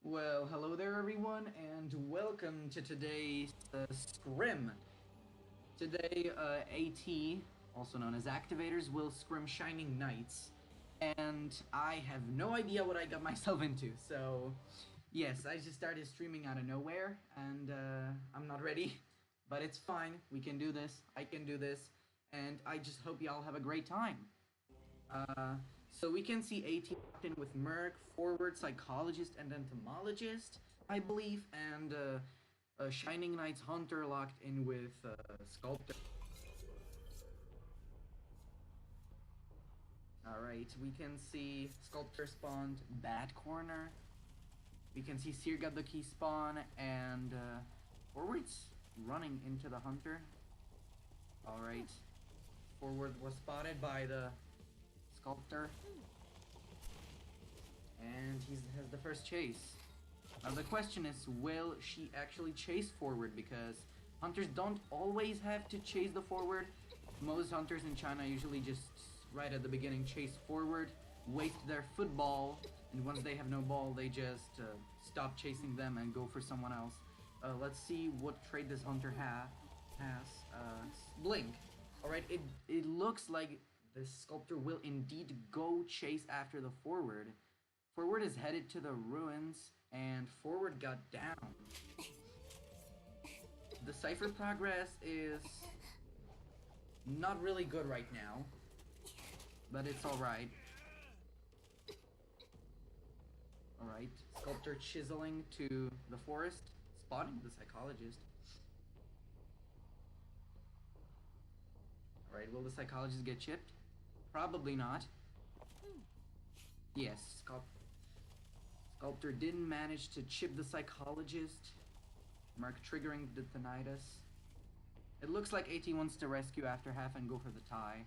Well, hello there everyone, and welcome to today's scrim. Today, AT, also known as Activators, will scrim Shining Knights, and I have no idea what I got myself into, so yes, I just started streaming out of nowhere, and I'm not ready, but it's fine, we can do this, I can do this, and I just hope y'all have a great time. So we can see AT locked in with Merc, Forward, Psychologist, and Entomologist, I believe, and Shining Knight's Hunter locked in with Sculptor. Alright, we can see Sculptor spawned Bat Corner. We can see Seer got the key spawn, and Forward's running into the Hunter. Alright, Forward was spotted by the Sculptor, and he has the first chase. Now the question is, will she actually chase Forward? Because hunters don't always have to chase the Forward. Most hunters in China usually just right at the beginning chase Forward, waste their football, and once they have no ball they just stop chasing them and go for someone else. Let's see what trait this hunter has. Blink. Alright, it looks like the Sculptor will indeed go chase after the Forward. Forward is headed to the ruins, and Forward got down. The Cypher progress is not really good right now, but it's alright. Alright, Sculptor chiseling to the forest, spotting the Psychologist. Alright, will the Psychologist get chipped? Probably not. Yes, Sculptor didn't manage to chip the Psychologist. Merc triggering the Tinnitus. It looks like AT wants to rescue after half and go for the tie.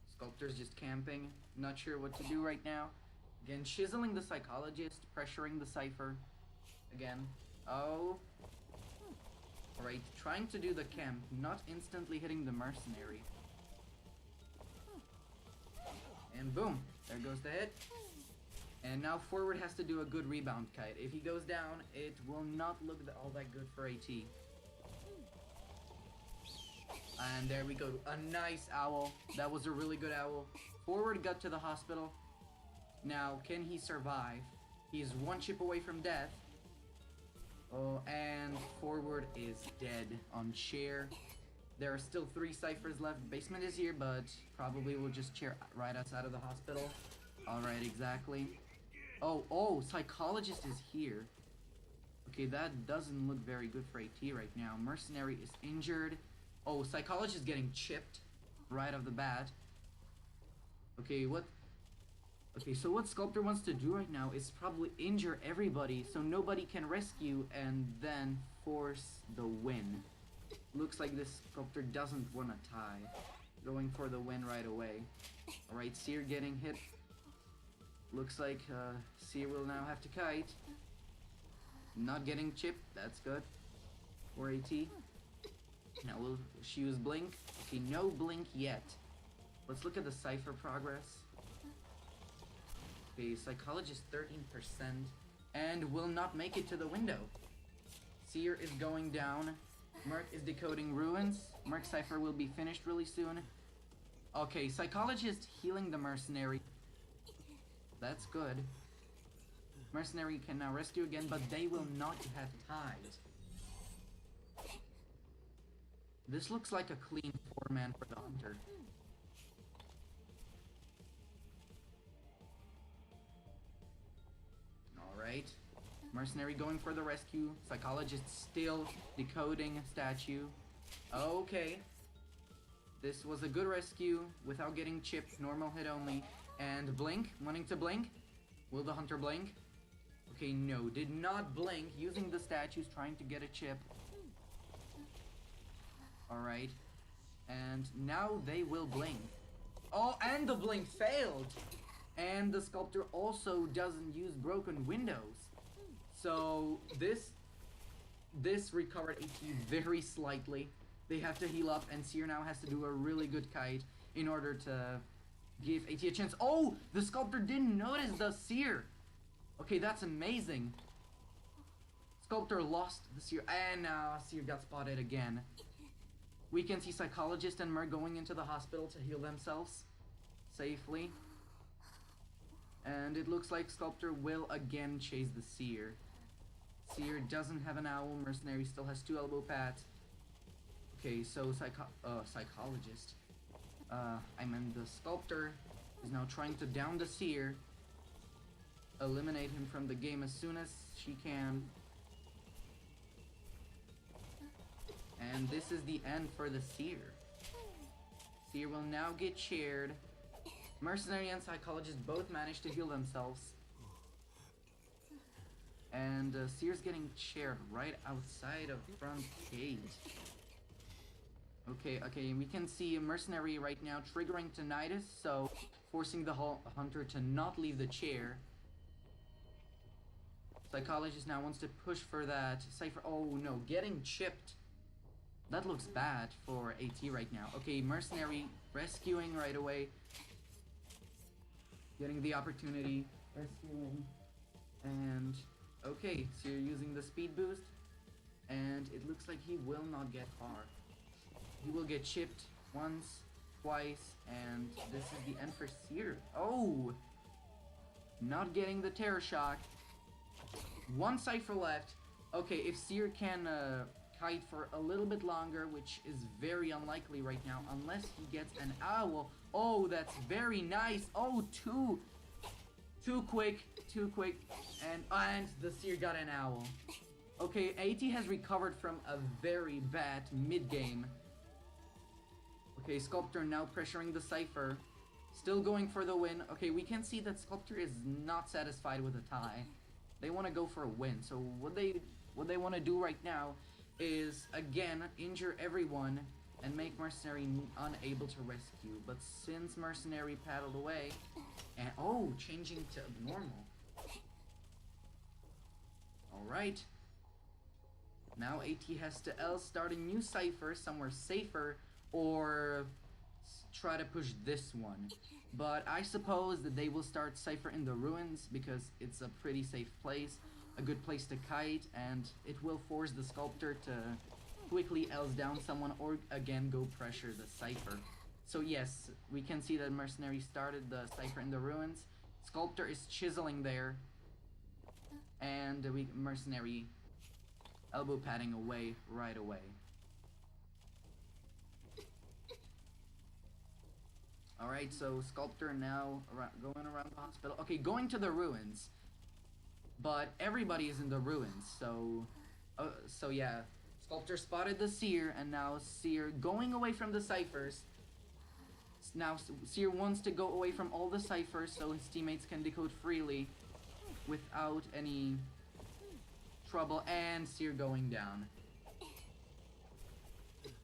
Sculptor's just camping, not sure what to do right now. Again, chiseling the Psychologist, pressuring the Cypher. Again. Oh. Alright, trying to do the camp, not instantly hitting the Mercenary. And boom, there goes the hit. And now Forward has to do a good rebound kite. If he goes down, it will not look all that good for AT. And there we go, a nice owl. That was a really good owl. Forward got to the hospital. Now, can he survive? He's one chip away from death. Oh, and Forward is dead on chair. There are still 3 ciphers left. Basement is here, but probably we'll just chair right outside of the hospital. Alright, exactly. Oh, Psychologist is here. Okay, that doesn't look very good for AT right now. Mercenary is injured. Oh, Psychologist is getting chipped right off the bat. Okay, so what Sculptor wants to do right now is probably injure everybody so nobody can rescue and then force the win. Looks like this Sculptor doesn't want to tie. Going for the win right away. Alright, Seer getting hit. Looks like Seer will now have to kite. Not getting chipped, that's good. For AT. Now will she use Blink? Okay, no Blink yet. Let's look at the Cypher progress. Okay, Psychologist 13% and will not make it to the window. Seer is going down. Merc is decoding ruins. Merc Cypher will be finished really soon. Okay, Psychologist healing the Mercenary. That's good. Mercenary can now rescue again, but they will not have tied. This looks like a clean 4-man for the Hunter. Alright. Mercenary going for the rescue. Psychologist still decoding statue. Okay. This was a good rescue without getting chipped. Normal hit only. And Blink. Wanting to blink. Will the Hunter blink? Okay, no. Did not blink. Using the statues, trying to get a chip. Alright. And now they will blink. Oh, and the blink failed! And the Sculptor also doesn't use broken windows. So this recovered AT very slightly. They have to heal up, and Seer now has to do a really good kite in order to Give AT a chance. Oh, the sculptor didn't notice the seer. Okay, that's amazing. Sculptor lost the seer, and now seer got spotted again. We can see Psychologist and Mer going into the hospital to heal themselves safely. And it looks like Sculptor will again chase the seer. Seer doesn't have an owl. Mercenary still has 2 elbow pads. Okay, so Psychologist. I mean the Sculptor is now trying to down the seer. Eliminate him from the game as soon as she can. And this is the end for the seer. Seer will now get cheered. Mercenary and Psychologist both managed to heal themselves. And Seer's getting cheered right outside of front gate. Okay, we can see a Mercenary right now triggering Tinnitus, so forcing the Hunter to not leave the chair. Psychologist now wants to push for that Cypher. Oh no, getting chipped. That looks bad for AT right now. Okay, Mercenary rescuing right away. Getting the opportunity. Rescuing. And okay, so you're using the speed boost. And it looks like he will not get far. He will get chipped once, twice, and this is the end for Seer. Oh! Not getting the Terror Shock. 1 Cypher left. Okay, if Seer can kite for a little bit longer, which is very unlikely right now, unless he gets an owl. Oh, that's very nice. Oh, too quick, and the Seer got an owl. Okay, AT has recovered from a very bad mid-game. Okay, Sculptor now pressuring the Cypher. Still going for the win. Okay, we can see that Sculptor is not satisfied with a tie. They want to go for a win. So what they want to do right now is, again, injure everyone and make Mercenary unable to rescue. But since Mercenary paddled away, and oh, changing to abnormal. Alright. Now AT has to start a new Cypher somewhere safer, or try to push this one. But I suppose that they will start Cypher in the ruins because it's a pretty safe place, a good place to kite, and it will force the Sculptor to quickly else down someone or again go pressure the Cypher. So yes, we can see that Mercenary started the Cypher in the ruins. Sculptor is chiseling there, and Mercenary elbow padding away right away. Alright, so Sculptor now going around the hospital. Okay, going to the ruins. But everybody is in the ruins, so yeah. Sculptor spotted the Seer, and now Seer going away from the Cyphers. Now Seer wants to go away from all the Cyphers so his teammates can decode freely without any trouble, and Seer going down.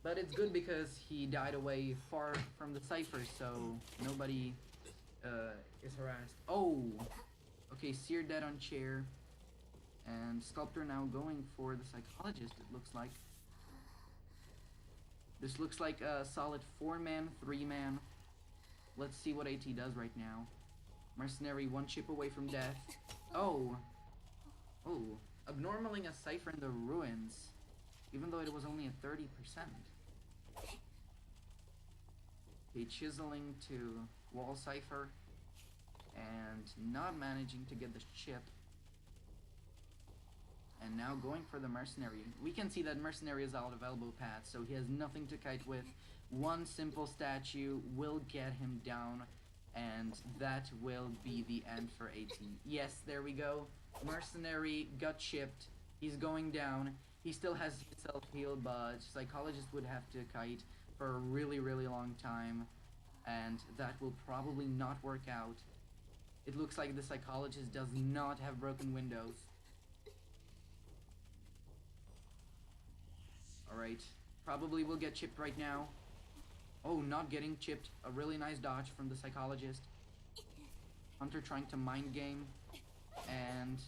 But it's good because he died away far from the Cyphers, so nobody is harassed. Oh! Okay, Seer dead on chair. And Sculptor now going for the Psychologist, it looks like. This looks like a solid 4-man, 3-man. Let's see what AT does right now. Mercenary 1 chip away from death. Oh! Oh. Abnormaling a Cypher in the ruins, even though it was only at 30%. Okay, chiseling to wall Cypher, and not managing to get the chip. And now going for the Mercenary. We can see that Mercenary is out of elbow pads, so he has nothing to kite with. 1 simple statue will get him down, and that will be the end for AT. Yes, there we go. Mercenary got chipped. He's going down. He still has self-heal, but Psychologist would have to kite for a really, really long time, and that will probably not work out. It looks like the Psychologist does not have broken windows. Alright, probably will get chipped right now. Oh, not getting chipped. A really nice dodge from the Psychologist. Hunter trying to mind game, and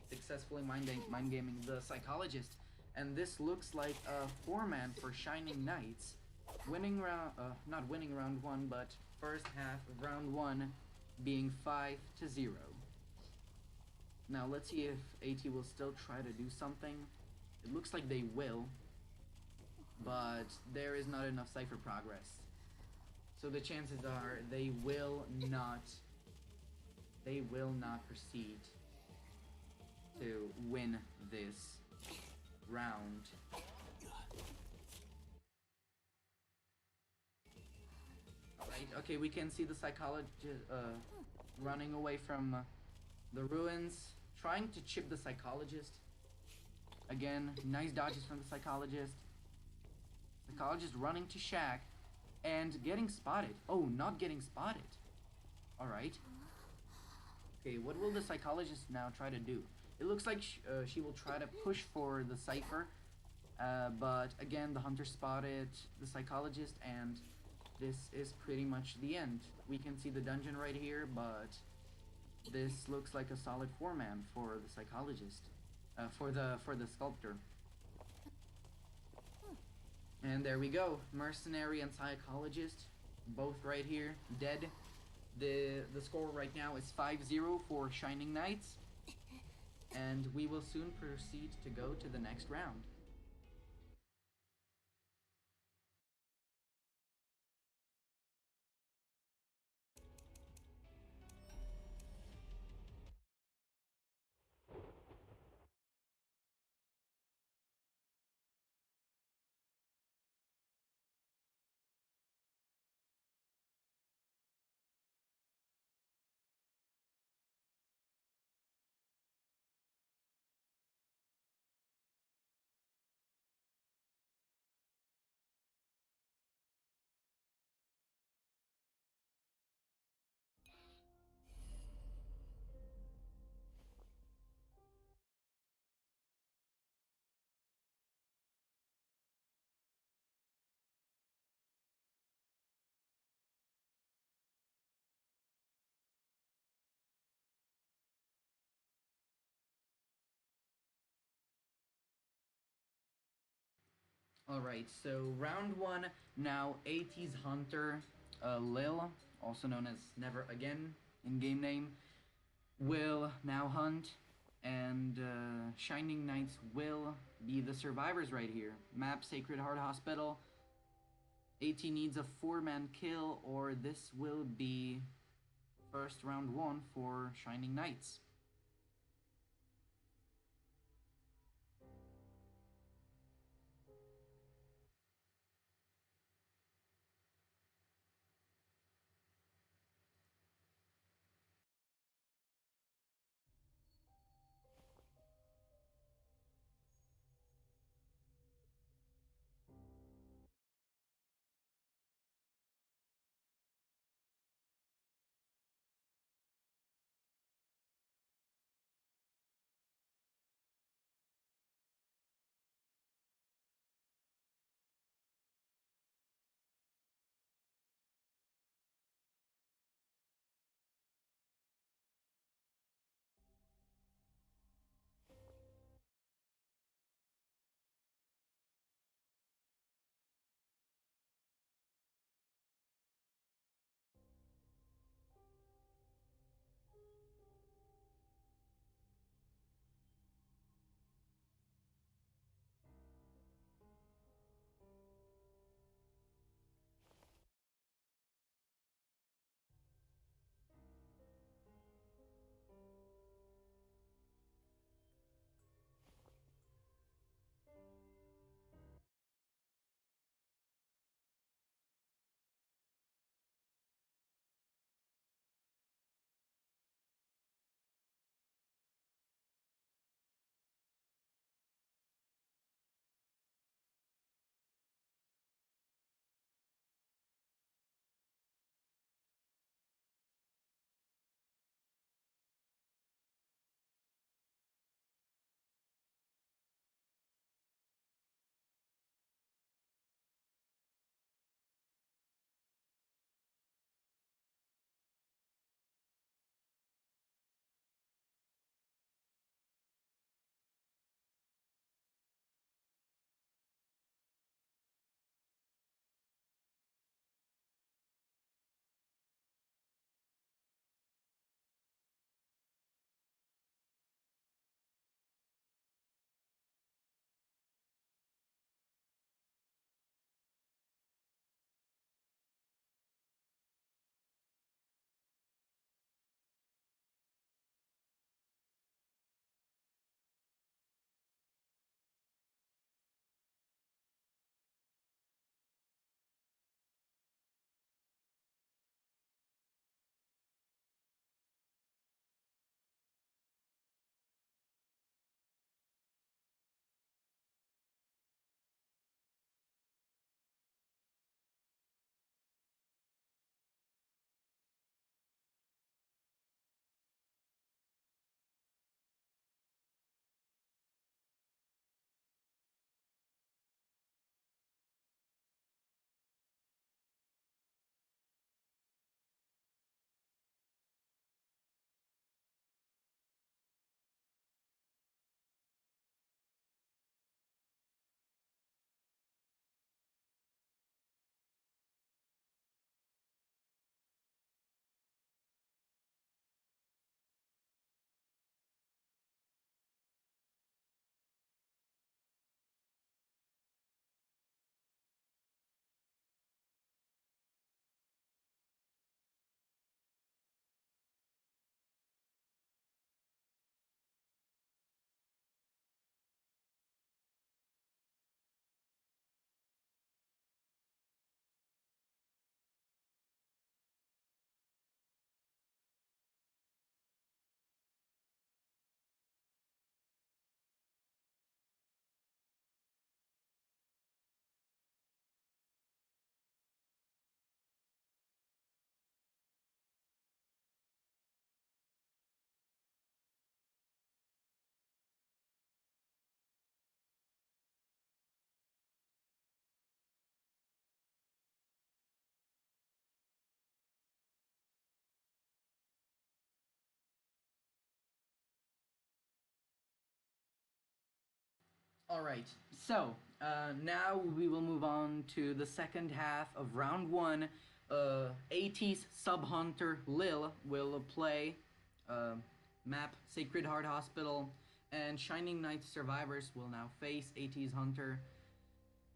successfully mind gaming the Psychologist. And this looks like a 4-man for Shining Knights. Winning round, not winning round 1, but first half of round 1 being 5-0. Now let's see if AT will still try to do something. It looks like they will, but there is not enough cipher progress. So the chances are they will not proceed to win this round. Alright, okay, we can see the psychologist running away from the ruins, trying to chip the psychologist. Again, nice dodges from the psychologist. Psychologist running to Shaq and getting spotted. Oh, not getting spotted. Alright. Okay, what will the psychologist now try to do? It looks like she will try to push for the cipher, but again, the hunter spotted the psychologist, and this is pretty much the end. We can see the dungeon right here, but this looks like a solid 4-man for the psychologist, for the sculptor. And there we go, mercenary and psychologist, both right here, dead. The score right now is 5-0 for Shining Knights, and we will soon proceed to go to the next round. Alright, so round 1, now AT's Hunter, Lil, also known as Never Again in game name, will now hunt, and Shining Knights will be the survivors right here. Map Sacred Heart Hospital. AT needs a 4-man kill, or this will be first round 1 for Shining Knights. Alright, so now we will move on to the second half of round one. 80s sub hunter Lil will play map Sacred Heart Hospital, and Shining Knight survivors will now face 80s hunter.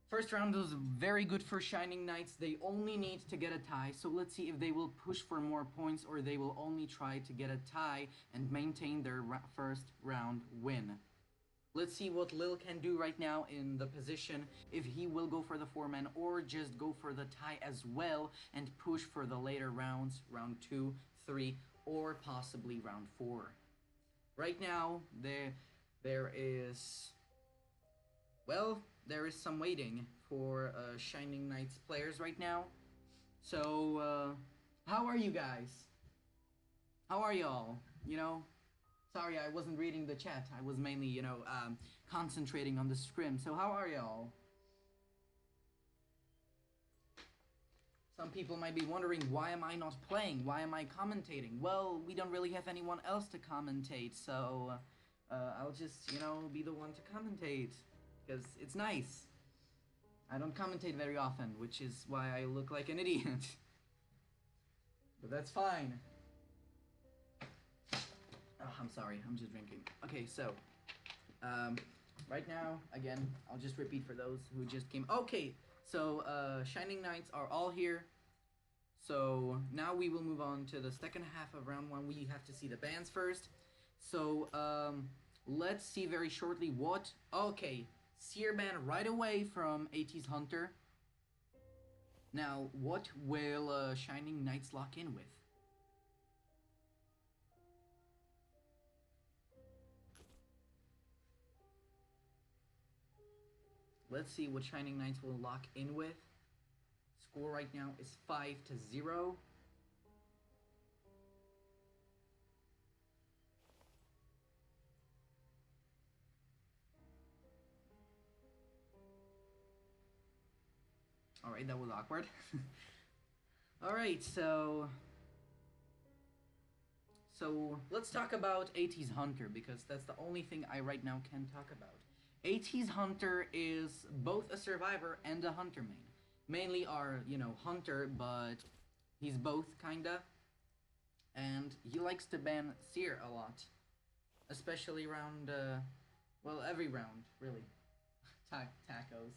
First round was very good for Shining Knights. They only need to get a tie, so let's see if they will push for more points or they will only try to get a tie and maintain their first round win. Let's see what Lil can do right now in the position, if he will go for the 4-man or just go for the tie as well and push for the later rounds, round 2, 3, or possibly round 4. Right now, there is some waiting for Shining Knights players right now. So, how are you guys? How are y'all? You know? Sorry, I wasn't reading the chat. I was mainly, concentrating on the scrim. So how are y'all? Some people might be wondering, why am I not playing? Why am I commentating? Well, we don't really have anyone else to commentate, so I'll just, be the one to commentate. Because it's nice. I don't commentate very often, which is why I look like an idiot. But that's fine. Oh, I'm sorry, I'm just drinking. Okay, so, right now, again, I'll just repeat for those who just came. Okay, so, Shining Knights are all here. So, now we will move on to the second half of round one. We have to see the bans first. So, let's see very shortly what... Okay, Seer ban right away from 80s Hunter. Now, what will Shining Knights lock in with? Let's see what Shining Knights will lock in with. Score right now is 5-0. Alright, that was awkward. Alright, so let's talk about 80s Hunter, because that's the only thing I right now can talk about. 80s Hunter is both a survivor and a hunter main. Mainly are, hunter, but he's both, kinda. And he likes to ban Seer a lot. Especially around, every round, really. Tacos.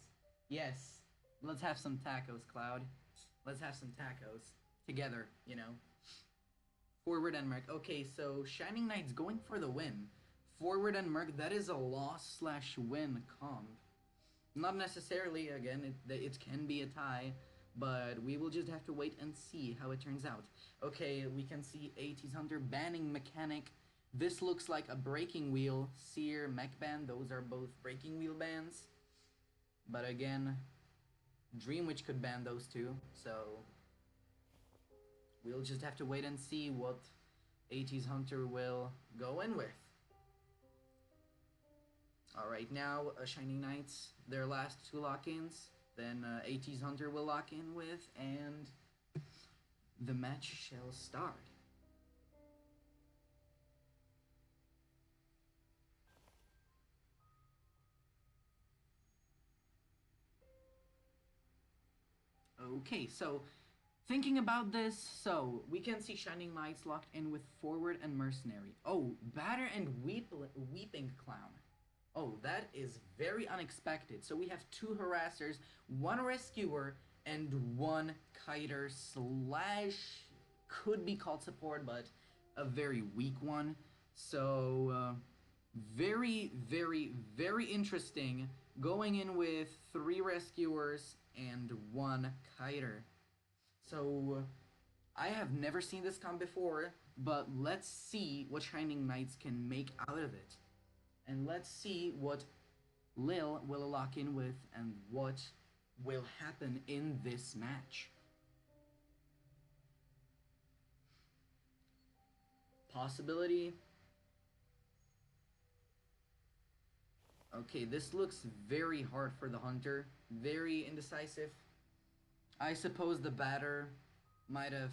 Yes. Let's have some tacos, Cloud. Let's have some tacos. Together, Forward and Merc. Okay, so Shining Knight's going for the win. Forward and Merc, that is a loss/win comp. Not necessarily, again, it can be a tie, but we will just have to wait and see how it turns out. Okay, we can see 80s Hunter banning Mechanic. This looks like a Breaking Wheel. Seer, Mech ban, those are both Breaking Wheel bans. But again, Dream Witch could ban those two, so we'll just have to wait and see what 80s Hunter will go in with. Alright, now Shining Knights, their last two lock-ins, then 80s Hunter will lock in with, and the match shall start. Okay, so thinking about this, so we can see Shining Knights locked in with Forward and Mercenary. Oh, Batter and Weeping Clown. Oh, that is very unexpected. So we have two harassers, one rescuer, and one kiter / could be called support, but a very weak one. So very, very, very interesting. Going in with 3 rescuers and 1 kiter. So I have never seen this comp before, but let's see what Shining Knights can make out of it. And let's see what Lil will lock in with and what will happen in this match. Possibility. Okay, this looks very hard for the Hunter. Very indecisive. I suppose the Batter might have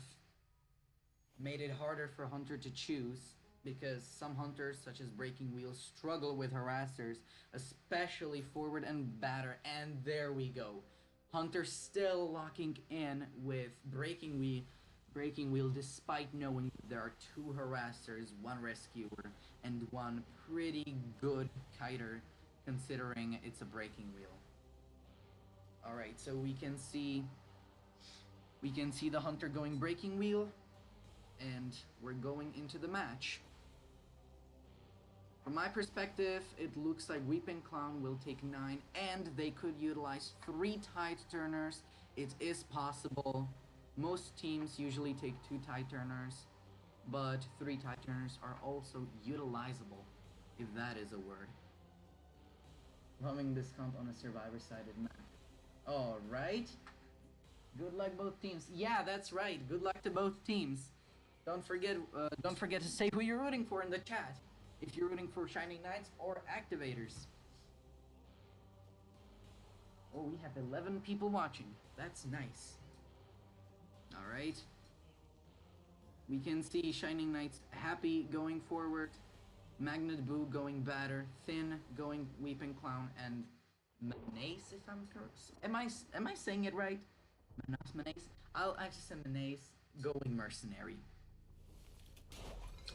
made it harder for Hunter to choose, because some hunters, such as Breaking Wheel, struggle with harassers, especially forward and batter. And there we go. Hunter still locking in with Breaking Wheel, despite knowing there are two harassers, one rescuer, and one pretty good kiter, considering it's a Breaking Wheel. All right, so we can see the hunter going Breaking Wheel, and we're going into the match. From my perspective, it looks like Weeping Clown will take 9, and they could utilize 3 tide turners. It is possible. Most teams usually take 2 tide turners, but 3 tide turners are also utilizable, if that is a word. Running this comp on a survivor-sided map. Alright. Good luck both teams. Yeah, that's right. Good luck to both teams. Don't forget to say who you're rooting for in the chat. If you're rooting for Shining Knights or Activators. Oh, we have 11 people watching. That's nice. Alright. We can see Shining Knights happy going forward. Magnet Boo going batter. Thin going Weeping Clown. And Menace, if I'm correct. Am I saying it right? Menace? I'll actually say Menace going Mercenary.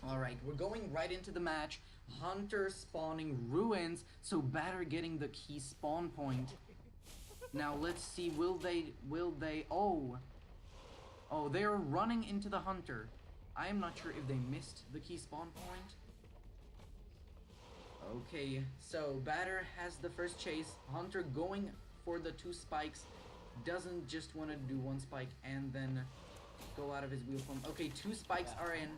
Alright, we're going right into the match. Hunter spawning ruins, so batter getting the key spawn point. Now let's see, will they, oh, they're running into the hunter. I am not sure if they missed the key spawn point. Okay, so batter has the first chase. Hunter going for the 2 spikes. Doesn't just want to do 1 spike and then go out of his wheel form. Okay, 2 spikes are in.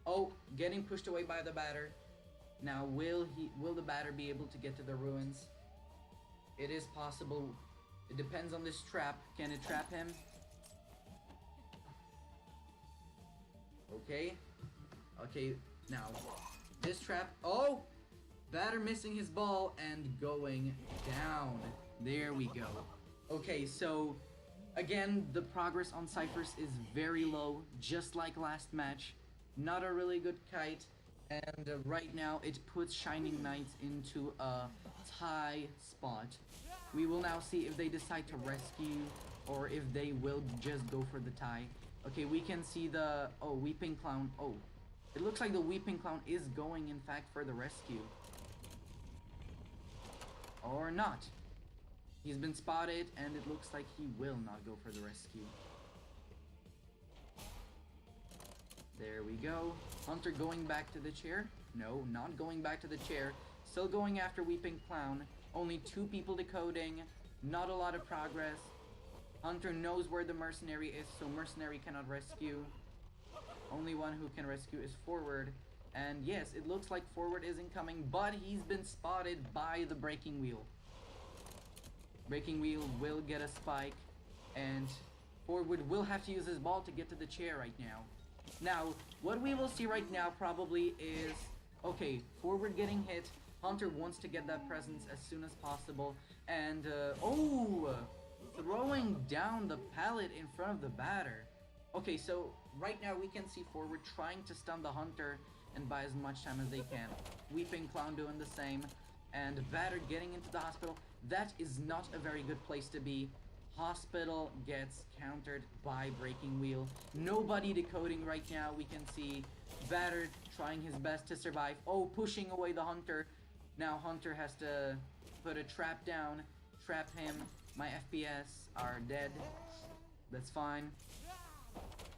Oh, getting pushed away by the batter. Now, will the batter be able to get to the ruins? It is possible. It depends on this trap. Can it trap him? Okay. Okay, now, this trap. Oh! Batter missing his ball and going down. There we go. Okay, so, again, the progress on Cyphers is very low, just like last match. Not a really good kite, and right now it puts Shining Knights into a tie spot. We will now see if they decide to rescue or if they will just go for the tie. Okay, we can see the Weeping Clown. Oh, it looks like the Weeping Clown is going in fact for the rescue. Or not. He's been spotted and it looks like he will not go for the rescue. There we go. Hunter going back to the chair. No, not going back to the chair. Still going after Weeping Clown. Only 2 people decoding. Not a lot of progress. Hunter knows where the Mercenary is, so Mercenary cannot rescue. Only one who can rescue is Forward. And yes, it looks like Forward is incoming, but he's been spotted by the Breaking Wheel. Breaking Wheel will get a spike, and Forward will have to use his ball to get to the chair right now. Now, what we will see right now probably is, okay, Forward getting hit. Hunter wants to get that presence as soon as possible. And, throwing down the pallet in front of the batter. Okay, so right now we can see Forward trying to stun the Hunter and buy as much time as they can. Weeping Clown doing the same. And batter getting into the hospital. That is not a very good place to be. Hospital gets countered by Breaking Wheel. Nobody decoding right now. We can see batter trying his best to survive. Oh, pushing away the Hunter. Now Hunter has to put a trap down. Trap him. My FPS are dead. That's fine.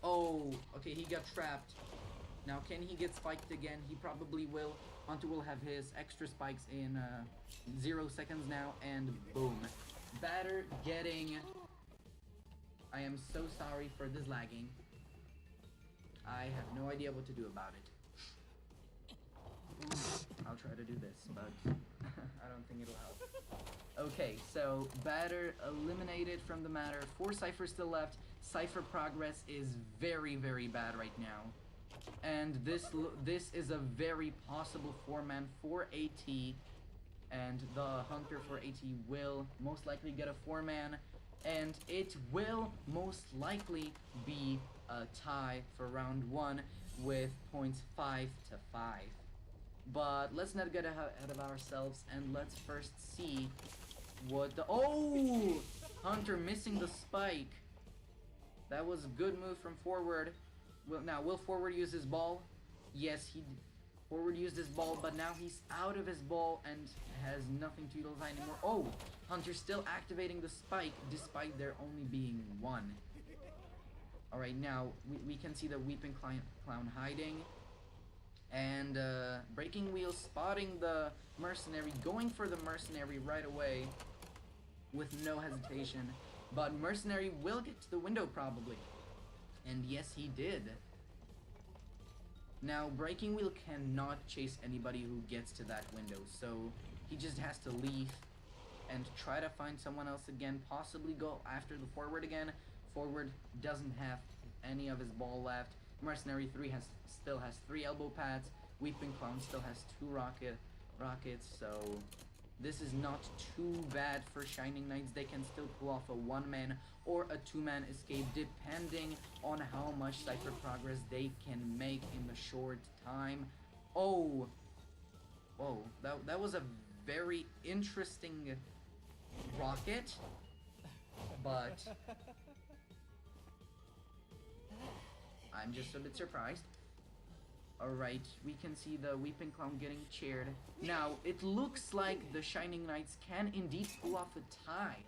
Oh, okay, he got trapped. Now, can he get spiked again? He probably will. Hunter will have his extra spikes in 0 seconds now, and boom. Batter getting... I am so sorry for this lagging. I have no idea what to do about it. I'll try to do this, but I don't think it'll help. Okay, so batter eliminated from the matter. 4 ciphers still left. Cipher progress is very, very bad right now. And this is a very possible 4-man for AT. And the Hunter for AT will most likely get a 4-man. And it will most likely be a tie for round 1. with points 5 to 5. But let's not get ahead of ourselves, and let's first see what the... Oh! Hunter missing the spike. That was a good move from forward. Will forward use his ball? Yes, forward used his ball, but now he's out of his ball and has nothing to utilize anymore. Oh! Hunter still activating the spike despite there only being one. Alright, now we can see the Weeping Clown hiding. And Breaking Wheel spotting the Mercenary, going for the Mercenary right away with no hesitation. But Mercenary will get to the window probably. And yes, he did. Now, Breaking Wheel cannot chase anybody who gets to that window, so he just has to leave and try to find someone else again, possibly go after the forward again. Forward doesn't have any of his ball left. Mercenary 3 still has 3 elbow pads. Weeping Clown still has 2 rockets, so this is not too bad for Shining Knights. They can still pull off a 1-man or a 2-man escape depending on how much Cypher progress they can make in the short time. Oh! Whoa, that was a very interesting rocket, but I'm just a bit surprised. Alright, we can see the Weeping Clown getting cheered. Now, it looks like the Shining Knights can indeed pull off a tie.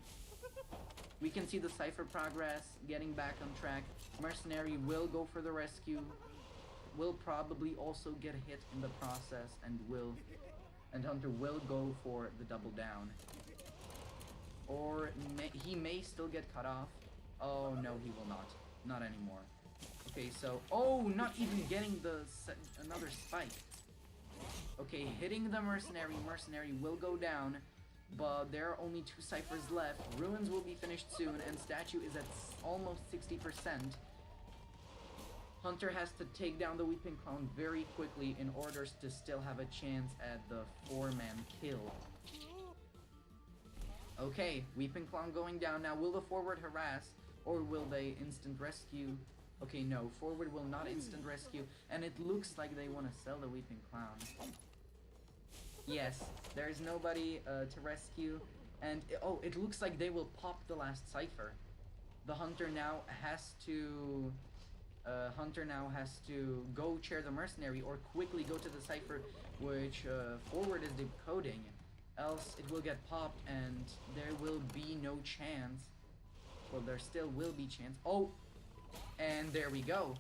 We can see the Cypher progress getting back on track. Mercenary will go for the rescue. Will probably also get hit in the process, and Hunter will go for the double down. Or he may still get cut off. Oh no, he will not. Not anymore. Okay, so... Oh, not even getting another spike. Okay, hitting the Mercenary. Mercenary will go down, but there are only 2 Cyphers left. Ruins will be finished soon, and Statue is at almost 60%. Hunter has to take down the Weeping Clown very quickly in order to still have a chance at the 4-man kill. Okay, Weeping Clown going down. Now, will the forward harass, or will they instant rescue? Okay, no, forward will not instant rescue, and it looks like they want to sell the Weeping Clown. Yes, there's nobody to rescue, and it looks like they will pop the last Cypher. The Hunter now has to go chair the Mercenary or quickly go to the Cypher, which forward is decoding. Else it will get popped and there will be no chance. Well, there still will be chance. Oh, and there we go.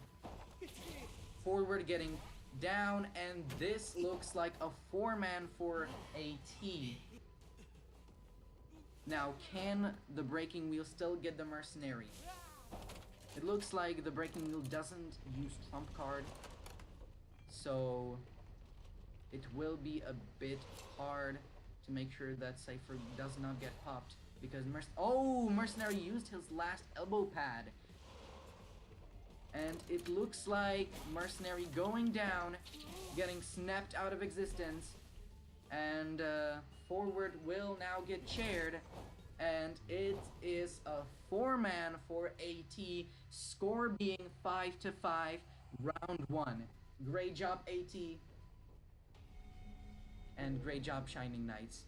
Forward getting down, and this looks like a 4-man for AT. Now, can the Breaking Wheel still get the Mercenary? It looks like the Breaking Wheel doesn't use Trump card, so it will be a bit hard to make sure that Cypher does not get popped, because Mercenary used his last elbow pad. And it looks like Mercenary going down, getting snapped out of existence, and forward will now get chaired, and it is a 4-man for AT, score being 5 to 5, round 1. Great job, AT, and great job, Shining Knights.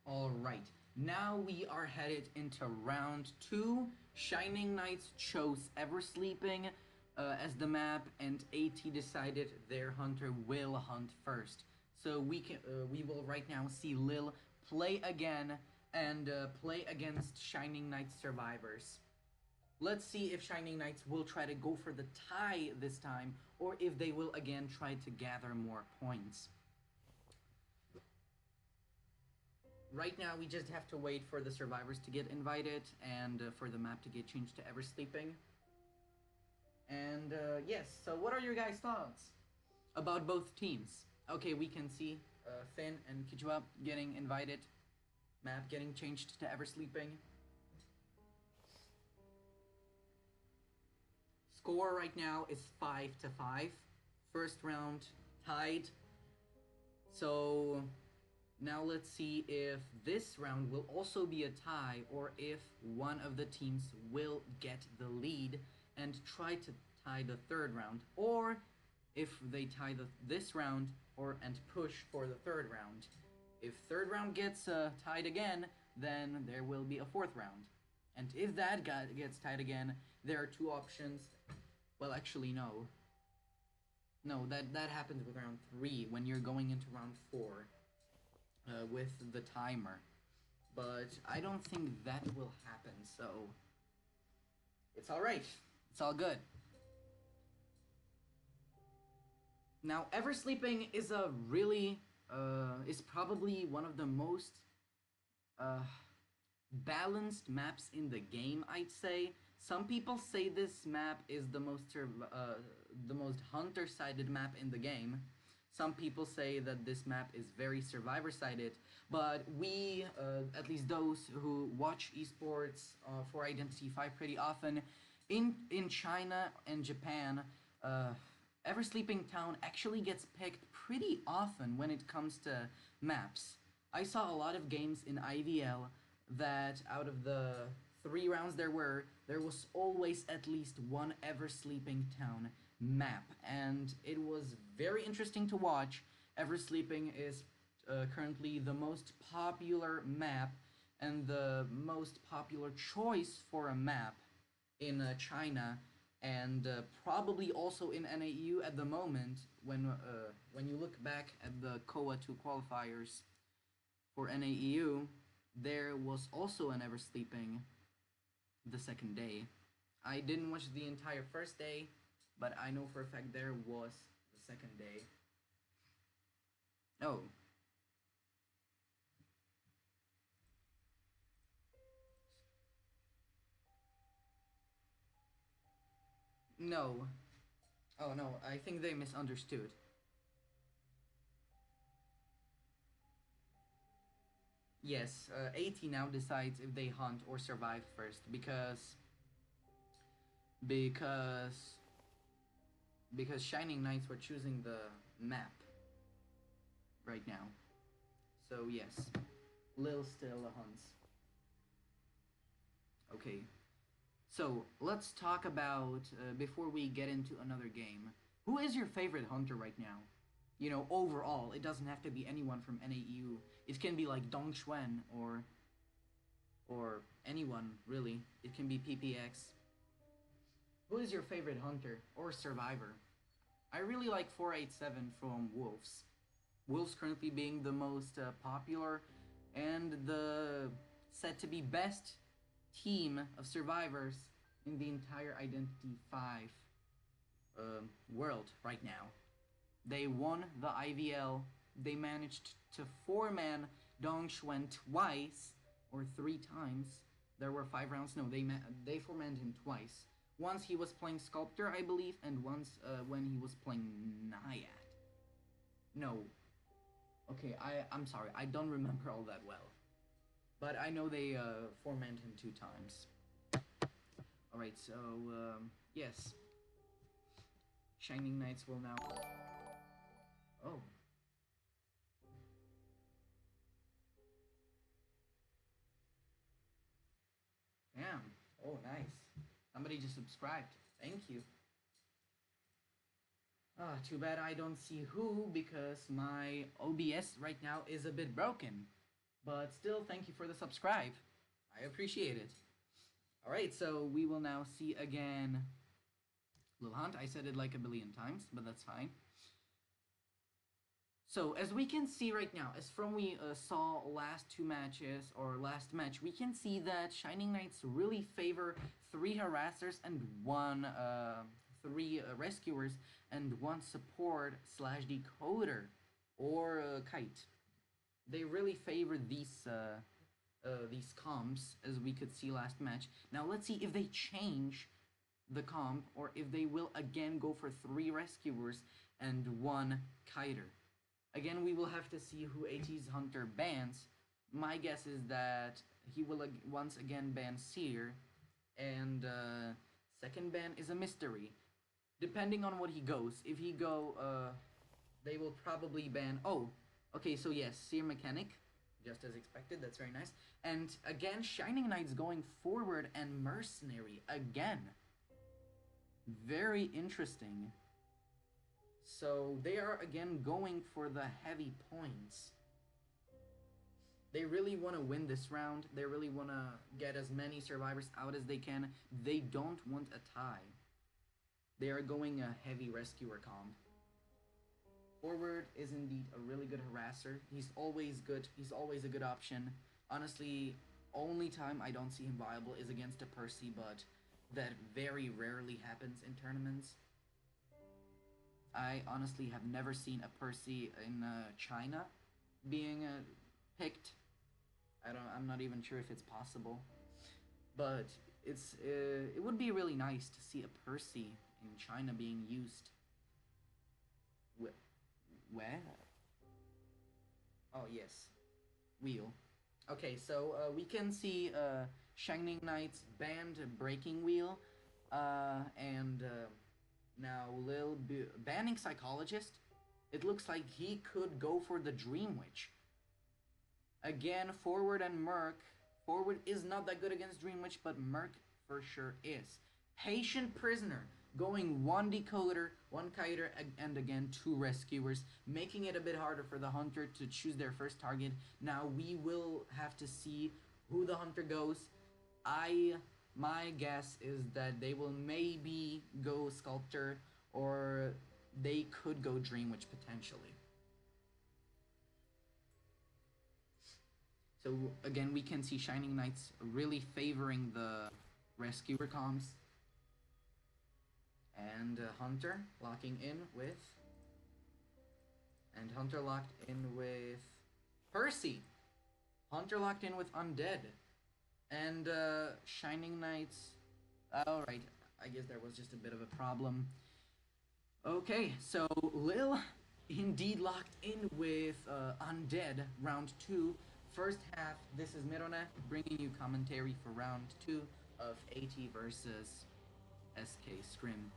Alright, now we are headed into round 2. Shining Knights chose Ever Sleeping as the map, and AT decided their hunter will hunt first. So we will right now see Lil play again and play against Shining Knights survivors. Let's see if Shining Knights will try to go for the tie this time, or if they will again try to gather more points. Right now, we just have to wait for the survivors to get invited and for the map to get changed to Ever Sleeping. And yes, so what are your guys' thoughts about both teams? Okay, we can see Finn and Kichwa getting invited, map getting changed to Ever Sleeping. Score right now is 5-5. First round tied. So now let's see if this round will also be a tie, or if one of the teams will get the lead and try to tie the third round, or if they tie this round and push for the third round. If third round gets tied again, then there will be a fourth round. And if that gets tied again, there are two options. Well, actually, no. No, that happens with round 3 when you're going into round 4 with the timer. But I don't think that will happen, so it's alright. It's all good. Now, Ever Sleeping is a really, is probably one of the most balanced maps in the game, I'd say. Some people say this map is the most hunter-sided map in the game. Some people say that this map is very survivor-sided, but we, at least those who watch esports for Identity 5 pretty often, in China and Japan, Ever Sleeping Town actually gets picked pretty often when it comes to maps. I saw a lot of games in IVL that out of the 3 rounds there was always at least one Ever Sleeping Town map, and it was very interesting to watch. Ever Sleeping is currently the most popular map and the most popular choice for a map in China, and probably also in NAU at the moment. When you look back at the KOA 2 qualifiers for NAU, there was also an Ever Sleeping the second day. I didn't watch the entire first day, but I know for a fact there was the second day. Oh. No. Oh no, I think they misunderstood. Yes, AT now decides if they hunt or survive first, because Shining Knights were choosing the map right now. So yes, Lil still hunts. Okay, so let's talk about, before we get into another game, who is your favorite hunter right now? You know, overall, it doesn't have to be anyone from NAU. It can be like Dong Xuan or anyone, really. It can be PPX. Who is your favorite hunter or survivor? I really like 487 from Wolves. Wolves currently being the most popular and the said to be best team of survivors in the entire Identity 5 world right now. They won the IVL. They managed to 4-man Dong Xuan twice, or 3 times. There were 5 rounds. No, they 4-manned him twice. Once he was playing Sculptor, I believe, and once when he was playing Naiad. No. Okay, I'm sorry. I don't remember all that well. But I know they 4-manned him 2 times. Alright, so, yes. Shining Knights will now... Oh. Damn. Oh, nice. Somebody just subscribed. Thank you. Ah, too bad I don't see who, because my OBS right now is a bit broken. But still, thank you for the subscribe. I appreciate it. Alright, so we will now see again Lil Hunt. I said it like a billion times, but that's fine. So, as we can see right now, as from we saw last two matches, or last match, we can see that Shining Knights really favor 3 harassers and 3 rescuers and 1 support slash decoder, or kite. They really favor these comps, as we could see last match. Now let's see if they change the comp, or if they will again go for 3 rescuers and 1 kiter. Again, we will have to see who AT's Hunter bans. My guess is that he will once again ban Seer, and second ban is a mystery. Depending on what he goes. If he go, they will probably ban... Oh, okay, so yes, Seer Mechanic, just as expected, that's very nice. And again, Shining Knights going forward and Mercenary again. Very interesting. So they are again going for the heavy points. They really want to win this round. They really want to get as many survivors out as they can. They don't want a tie. They are going a heavy rescuer comp. Forward is indeed a really good harasser. He's always good. He's always a good option. Honestly, only time I don't see him viable is against a Percy, but that very rarely happens in tournaments. I honestly have never seen a Percy in China being picked. I'm not even sure if it's possible, but it would be really nice to see a Percy in China being used. Where? Oh yes, wheel. Okay, so we can see Shining Knight's banned Breaking Wheel, and now Lil banning Psychologist. It looks like he could go for the Dream Witch. Again, Forward and Merc. Forward is not that good against Dream Witch, but Merc for sure is. Patient Prisoner, going 1 decoder, 1 kiter, and again 2 rescuers, making it a bit harder for the Hunter to choose their first target. Now we will have to see who the Hunter goes. My guess is that they will maybe go Sculptor, or they could go Dream Witch potentially. So again, we can see Shining Knights really favoring the Rescuer comms. And Hunter locking in with... And Hunter locked in with Percy. Hunter locked in with Undead. And Shining Knights... Alright, I guess there was just a bit of a problem. Okay, so Lil indeed locked in with Undead round 2. First half, this is Mirone bringing you commentary for round 2 of AT versus SK Scrim.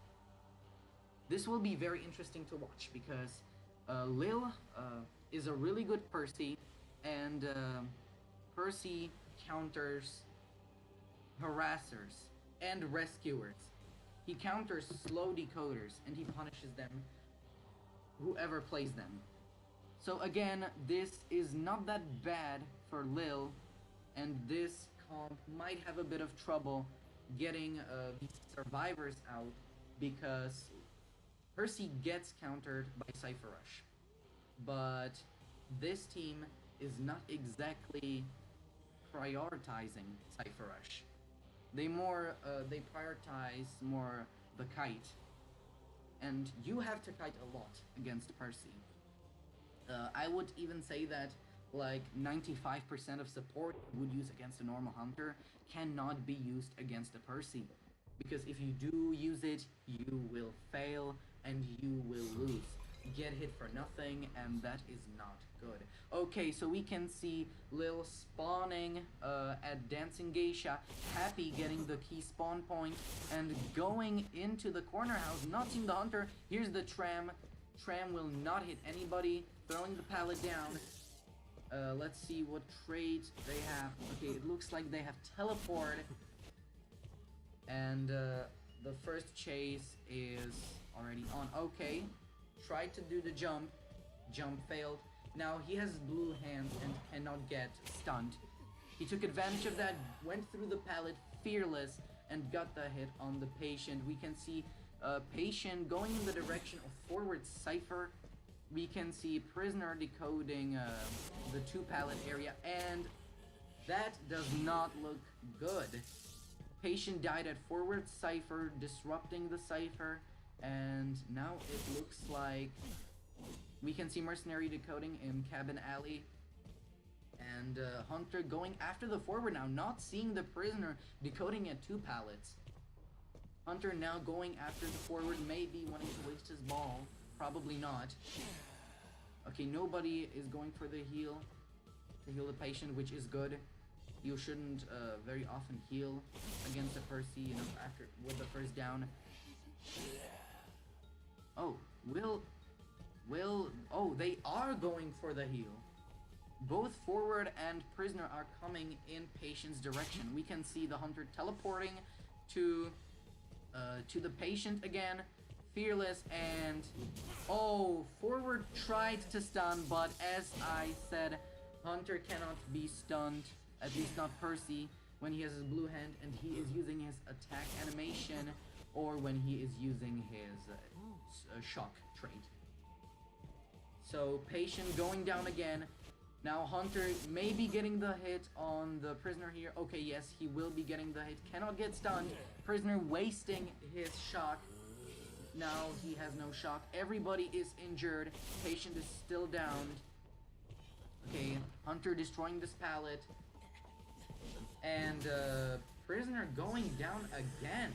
This will be very interesting to watch because Lil is a really good Percy, and Percy counters harassers and rescuers. He counters slow decoders and he punishes them, whoever plays them. So again, this is not that bad for Lil, and this comp might have a bit of trouble getting these survivors out because Percy gets countered by Cypher Rush. But this team is not exactly prioritizing Cypher Rush. They prioritize more the kite, and you have to kite a lot against Percy. I would even say that like 95% of support you would use against a normal Hunter cannot be used against a Percy. Because if you do use it, you will fail and you will lose. Get hit for nothing, and that is not good. Okay, so we can see Lil spawning at Dancing Geisha, Happy getting the key spawn point, and going into the corner house, not seeing the Hunter. Here's the Tram. Tram will not hit anybody, throwing the pallet down. Let's see what trades they have. Okay, it looks like they have Teleport. And the first chase is already on. Okay, tried to do the jump. Jump failed. Now he has blue hands and cannot get stunned. He took advantage of that, went through the pallet, fearless, and got the hit on the patient. We can see patient going in the direction of forward Cypher. We can see prisoner decoding the 2 pallet area, and that does not look good. Patient died at forward Cypher, disrupting the Cypher, and now it looks like we can see mercenary decoding in cabin alley. And Hunter going after the forward now, not seeing the prisoner decoding at 2 pallets. Hunter now going after the forward, maybe wanting to waste his ball. Probably not. Okay, nobody is going for the heal to heal the patient, which is good. You shouldn't very often heal against a Percy, you know, after with the first down. Oh, oh, they are going for the heal. Both forward and prisoner are coming in patient's direction. We can see the Hunter teleporting to the patient again, fearless, and oh, forward tried to stun, but as I said, Hunter cannot be stunned, at least not Percy, when he has his blue hand and he is using his attack animation, or when he is using his shock trait. So patient going down again. Now Hunter may be getting the hit on the prisoner here. Okay, yes, he will be getting the hit. Cannot get stunned. Prisoner wasting his shock. Now he has no shock. Everybody is injured. Patient is still downed. Okay, Hunter destroying this pallet. And prisoner going down again.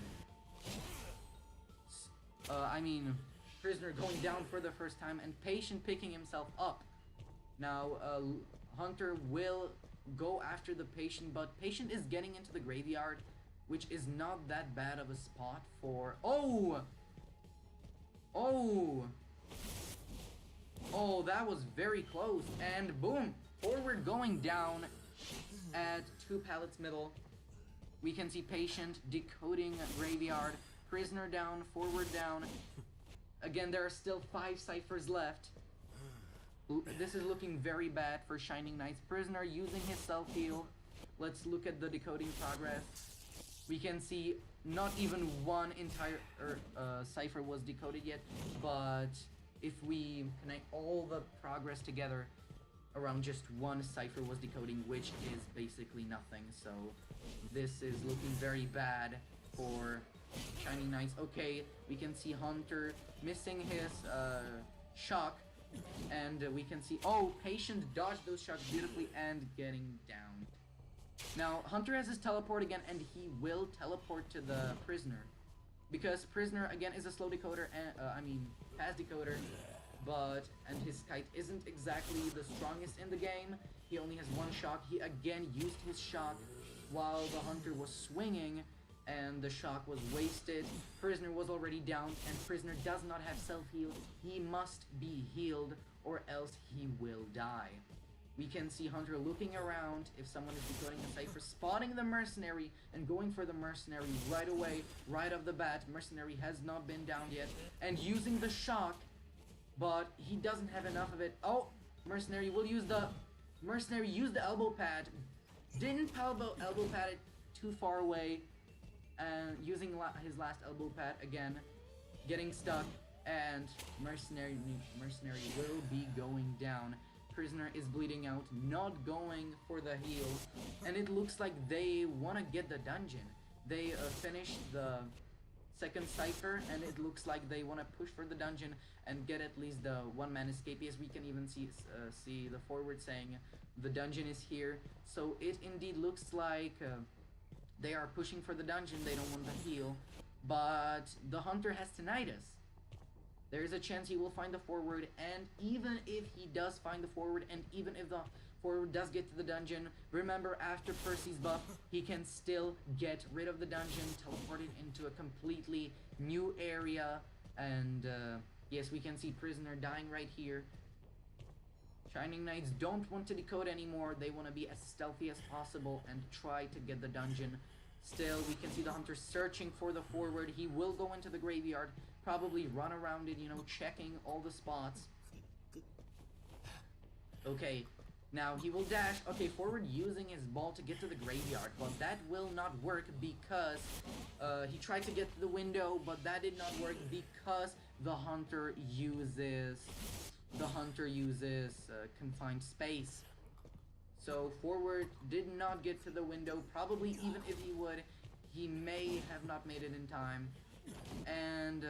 Prisoner going down for the first time, and patient picking himself up. Now, Hunter will go after the patient, but patient is getting into the graveyard, which is not that bad of a spot for... Oh! Oh! Oh, that was very close, and boom! Forward going down at 2 pallets middle. We can see patient decoding graveyard. Prisoner down, forward down. Again, there are still 5 ciphers left. This is looking very bad for Shining Knight's prisoner using his self-heal. Let's look at the decoding progress. We can see not even one entire cipher was decoded yet, but if we connect all the progress together, around just 1 cipher was decoding, which is basically nothing. So this is looking very bad for Shining Knights. Okay, we can see Hunter missing his shock, and we can see, oh, patient dodged those shocks beautifully and getting down. Now Hunter has his teleport again, and he will teleport to the prisoner, because prisoner again is a slow decoder, and fast decoder, and his kite isn't exactly the strongest in the game. He only has 1 shock. He again used his shock while the Hunter was swinging, and the shock was wasted. Prisoner was already down, and prisoner does not have self-heal. He must be healed, or else he will die. We can see Hunter looking around if someone is decoding a cipher, spotting the mercenary, and going for the mercenary right away, right off the bat. Mercenary has not been down yet, and using the shock, but he doesn't have enough of it. Oh, mercenary will use the... Mercenary used the elbow pad, didn't elbow pad it too far away, and using his last elbow pad again, getting stuck, and mercenary will be going down. Prisoner is bleeding out, not going for the heal, and it looks like they want to get the dungeon. They finished the second cipher, and it looks like they want to push for the dungeon and get at least the 1-man escape. Yes, we can even see the forward saying the dungeon is here. So it indeed looks like they are pushing for the dungeon. They don't want the heal, but the Hunter has tinnitus. There is a chance he will find the forward, and even if he does find the forward, and even if the forward does get to the dungeon, remember, after Percy's buff, he can still get rid of the dungeon, teleport it into a completely new area, and yes, we can see prisoner dying right here. Shining Knights don't want to decode anymore. They want to be as stealthy as possible and try to get the dungeon. Still, we can see the Hunter searching for the forward. He will go into the graveyard, probably run around it, you know, checking all the spots. Okay, now he will dash. Okay, forward using his ball to get to the graveyard, but that will not work because he tried to get to the window, but that did not work because the hunter uses confined space. So forward did not get to the window. Probably even if he would, he may have not made it in time. And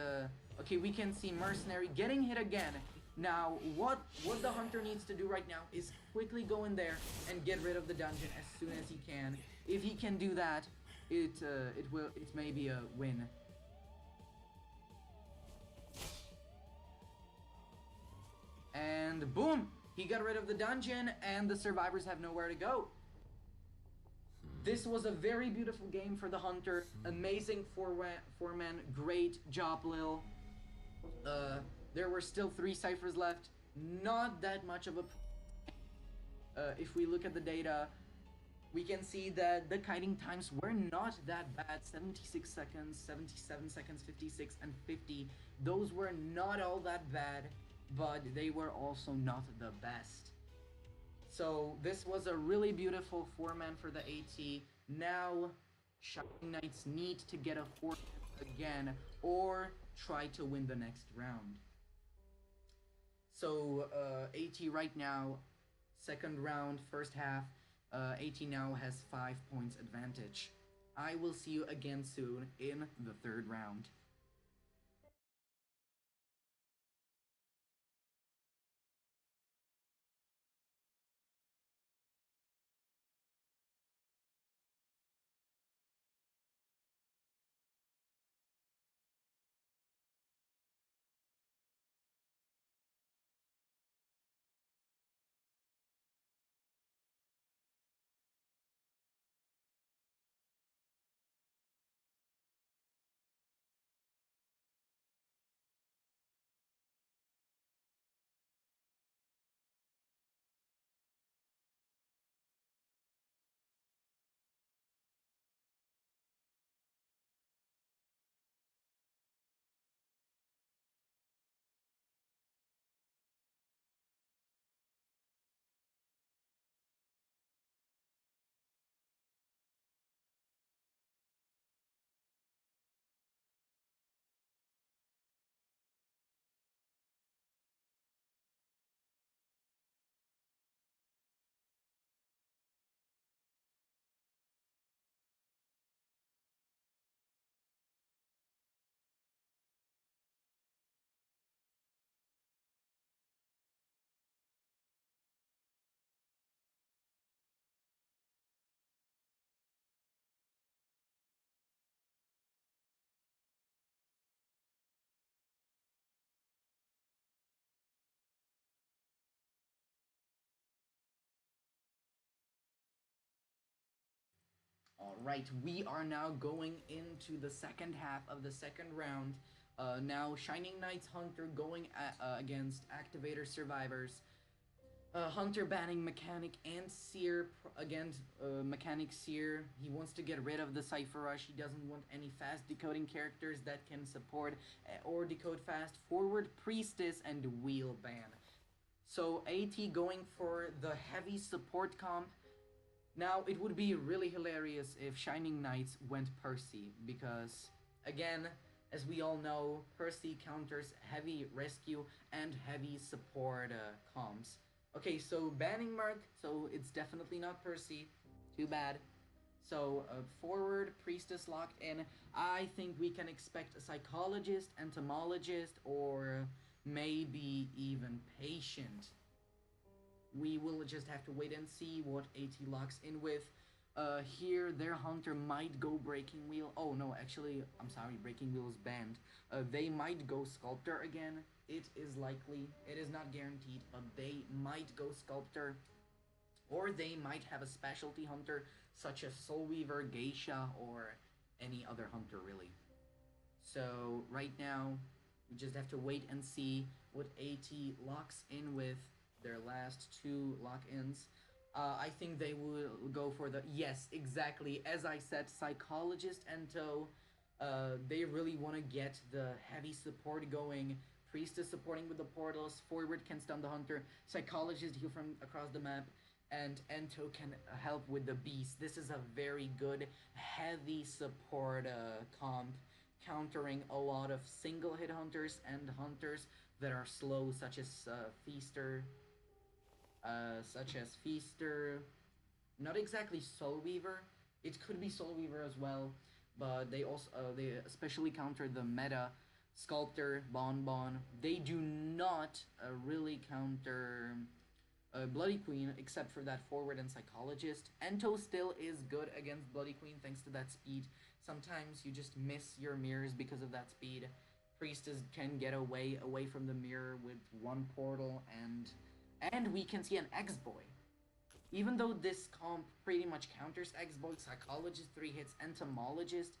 okay, we can see mercenary getting hit again. Now, what the hunter needs to do right now is quickly go in there and get rid of the dungeon as soon as he can. If he can do that, it may be a win. And boom, he got rid of the dungeon, and the survivors have nowhere to go. This was a very beautiful game for the hunter. Amazing four-man. Great job, Lil. There were still 3 ciphers left. Not that much of a. If we look at the data, we can see that the kiting times were not that bad. 76 seconds, 77 seconds, 56, and 50. Those were not all that bad, but they were also not the best. So this was a really beautiful 4-man for the AT. Now, Shining Knights need to get a 4-man again, or try to win the next round. So AT right now, second round, first half, AT now has 5 points advantage. I will see you again soon in the third round. All right, we are now going into the second half of the second round. Now, Shining Knights Hunter going against Activator Survivors. Hunter banning Mechanic and Seer against Mechanic Seer. He wants to get rid of the Cypher Rush. He doesn't want any fast decoding characters that can support or decode fast. Forward Priestess and Wheel ban. So AT going for the heavy support comp. Now, it would be really hilarious if Shining Knights went Percy, because, again, as we all know, Percy counters heavy rescue and heavy support comms. Okay, so banning Merc, so it's definitely not Percy. Too bad. So, forward, Priestess locked in. I think we can expect a Psychologist, Entomologist, or maybe even Patient. We will just have to wait and see what AT locks in with. Here, their hunter might go Breaking Wheel. Oh no, actually, I'm sorry, Breaking Wheel is banned. They might go Sculptor again. It is likely. It is not guaranteed, but they might go Sculptor. Or they might have a specialty hunter, such as Soul Weaver, Geisha, or any other hunter, really. So, right now, we just have to wait and see what AT locks in with their last 2 lock-ins. I think they will go for the, yes, exactly, as I said, Psychologist Ento. They really want to get the heavy support going. Priest is supporting with the portals. Forward can stun the hunter. Psychologist heal from across the map. And Ento can help with the beast. This is a very good heavy support comp, countering a lot of single hit hunters and hunters that are slow, such as Feaster. Not exactly Soul Weaver. It could be Soul Weaver as well, but they especially counter the meta Sculptor, Bonbon. They do not really counter Bloody Queen, except for that forward and psychologist. Ento still is good against Bloody Queen thanks to that speed. Sometimes you just miss your mirrors because of that speed. Priestess can get away from the mirror with one portal, and we can see an X-Boy. Even though this comp pretty much counters X-Boy, Psychologist 3 hits, Entomologist,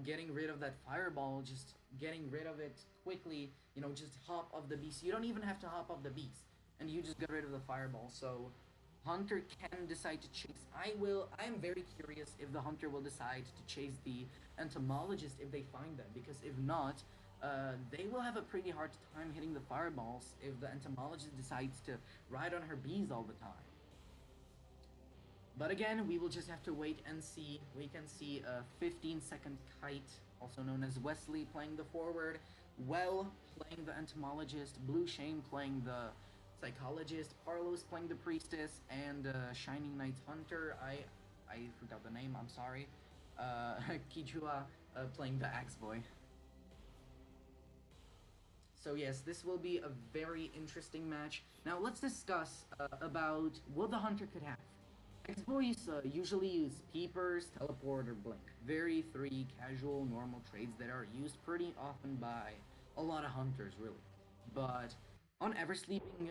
getting rid of that Fireball, just getting rid of it quickly, just hop off the beast. You don't even have to hop off the beast, and you just get rid of the Fireball. So Hunter can decide to chase. I am very curious if the Hunter will decide to chase the Entomologist if they find them, because if not, they will have a pretty hard time hitting the Fireballs if the Entomologist decides to ride on her bees all the time. But again, we will just have to wait and see. We can see a 15-second Kite, also known as Wesley, playing the forward, Well playing the Entomologist, Blue Shane playing the Psychologist, Parlos playing the Priestess, and Shining Knight Hunter. I forgot the name, I'm sorry. Kijua playing the Axe Boy. So yes, this will be a very interesting match. Now let's discuss about what the Hunter could have. X-Boys usually use Peepers, Teleport, or Blink. Very three casual, normal trades that are used pretty often by a lot of hunters, really. But on Eversleeping,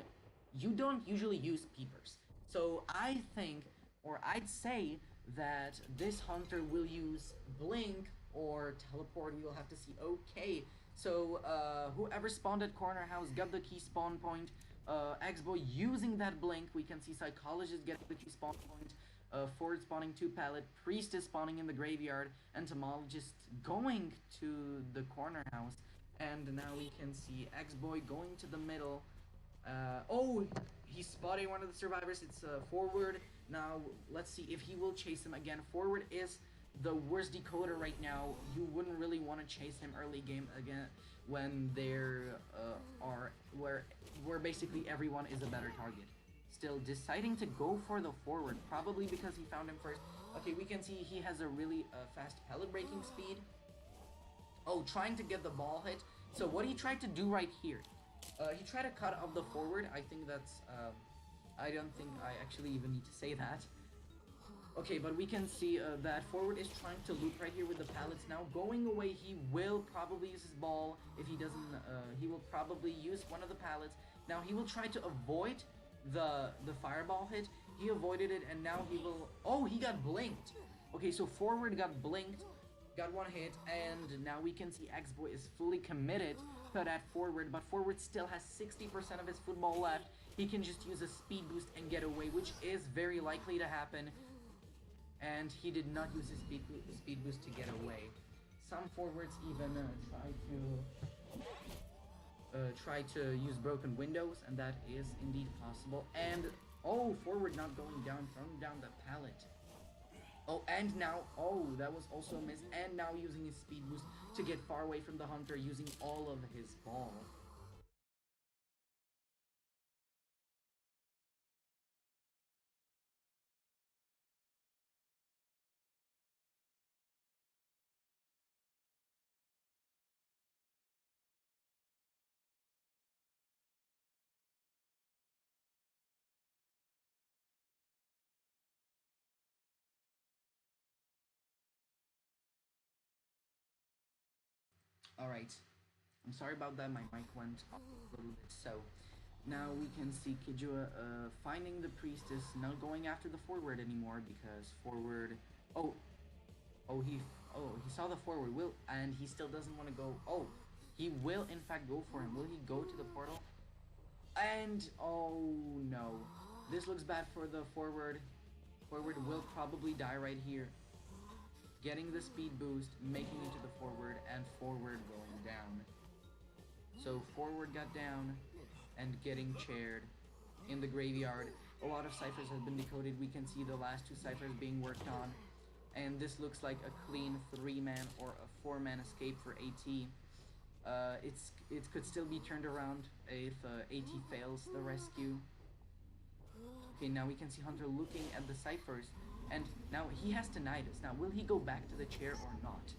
you don't usually use Peepers. So I think, or I'd say, that this hunter will use Blink or Teleport. We will have to see. Okay, so whoever spawned at Corner House got the key spawn point. X-Boy using that Blink. We can see Psychologist getting the key spawn point. Ford spawning 2 pallet. Priestess spawning in the graveyard. Entomologist going to the Corner House. And now we can see X-Boy going to the middle. Oh, he's spotting one of the survivors. It's Forward. Now, let's see if he will chase him again. Forward is the worst decoder right now. You wouldn't really want to chase him early game again when there where basically everyone is a better target. Still deciding to go for the forward, probably because he found him first. Okay, we can see he has a really fast pellet breaking speed. Oh, trying to get the ball hit. So what he tried to do right here, he tried to cut off the forward. I think that's, I don't think I actually even need to say that. Okay, but we can see that Forward is trying to loop right here with the pallets. Now going away, he will probably use his ball. If he doesn't, he will probably use one of the pallets. Now he will try to avoid the fireball hit. He avoided it, and now he will... Oh, he got blinked. Okay, so Forward got blinked, got one hit, and now we can see X-Boy is fully committed to that Forward, but Forward still has 60% of his football left. He can just use a speed boost and get away, which is very likely to happen. And he did not use his speed boost to get away. Some forwards even try to use broken windows, and that is indeed possible. And oh, Forward not going down, throwing down the pallet. Oh, and now, oh, that was also a miss. And now using his speed boost to get far away from the hunter, using all of his ball. Alright, I'm sorry about that, my mic went off a little bit. So, now we can see Kijua finding the Priestess, not going after the Forward anymore, because Forward... Oh, he saw the Forward, and he still doesn't want to go... Oh, he will in fact go for him. Will he go to the portal? And, oh no. This looks bad for the Forward. Forward will probably die right here. Getting the speed boost, making it to the Forward, and Forward going down. So forward got down and getting chaired in the graveyard. A lot of ciphers have been decoded. We can see the last two ciphers being worked on. And this looks like a clean 3-man or a 4-man escape for AT. It could still be turned around if AT fails the rescue. Okay, now we can see Hunter looking at the ciphers, and now he has tinnitus. Now, will he go back to the chair or not?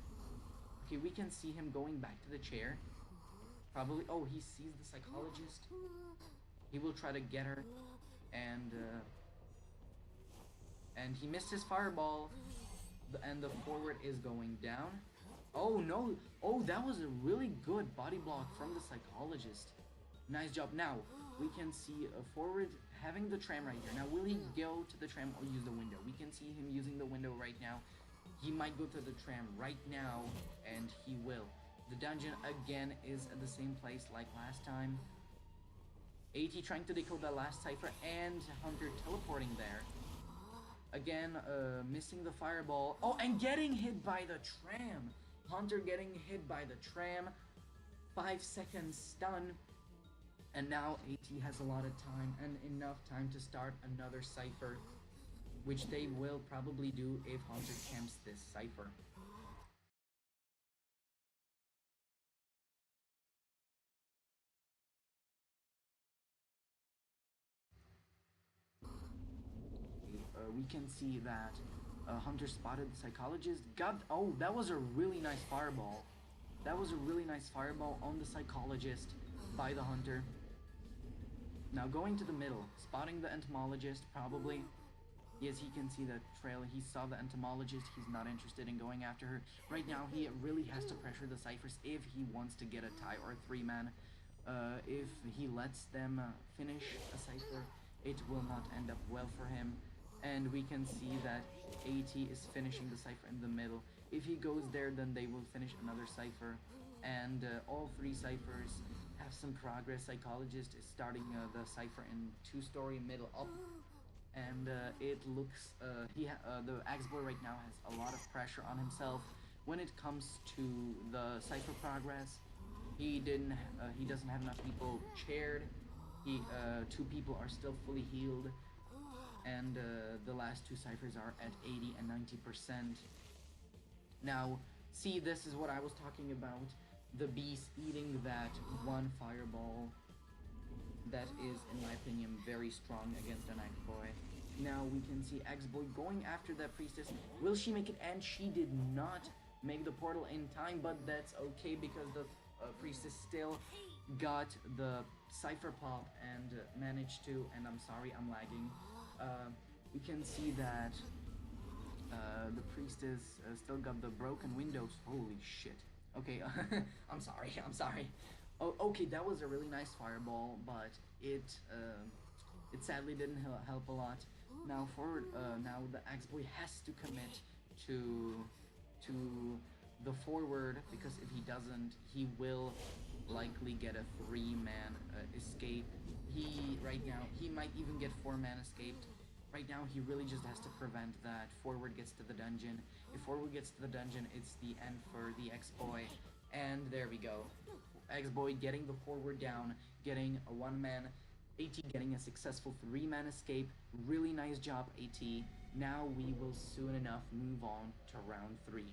Okay, we can see him going back to the chair. Probably. Oh, he sees the psychologist. He will try to get her, and he missed his fireball, and the forward is going down. Oh no! Oh, that was a really good body block from the psychologist. Nice job. Now we can see a forward having the tram right here. Now, will he go to the tram or use the window? We can see him using the window right now. He might go to the tram right now, and he will. The dungeon again is at the same place like last time. AT trying to decode the last cipher, and Hunter teleporting there. Again, missing the fireball. Oh, and getting hit by the tram. Hunter getting hit by the tram. 5 seconds stun. And now AT has a lot of time and enough time to start another cipher, which they will probably do if Hunter camps this cipher. We can see that Hunter spotted the psychologist. Oh, that was a really nice fireball. That was a really nice fireball on the psychologist by the Hunter. Now going to the middle, spotting the entomologist, probably. Yes, he can see the trail. He saw the entomologist. He's not interested in going after her. Right now, he really has to pressure the ciphers if he wants to get a tie or a 3-man. If he lets them finish a cipher, it will not end up well for him. And we can see that AT is finishing the cipher in the middle. If he goes there, then they will finish another cipher. And all 3 ciphers have some progress. Psychologist is starting the cipher in 2-story middle up. And it looks, the Axe Boy right now has a lot of pressure on himself when it comes to the cipher progress. He doesn't have enough people chaired. 2 people are still fully healed. And the last 2 ciphers are at 80 and 90%. Now, see, this is what I was talking about. The beast eating that 1 fireball. That is, in my opinion, very strong against an Axe Boy. Now we can see Axe Boy going after that priestess. Will she make it? And she did not make the portal in time, but that's okay because the priestess still got the cipher pop and managed to, and I'm sorry, I'm lagging. We can see that the priestess still got the broken windows. Holy shit. Okay, I'm sorry. Oh, okay, that was a really nice fireball, but it sadly didn't help a lot. Now forward, now the Axe Boy has to commit to the forward, because if he doesn't, he will likely get a 3-man escape. Right now, he might even get 4-man escaped. Right now, he really just has to prevent that forward gets to the dungeon. If forward gets to the dungeon, it's the end for the Axe Boy. And there we go. Axe Boy getting the forward down, getting a 1-man. AT getting a successful 3-man escape. Really nice job, AT. Now we will soon enough move on to round 3.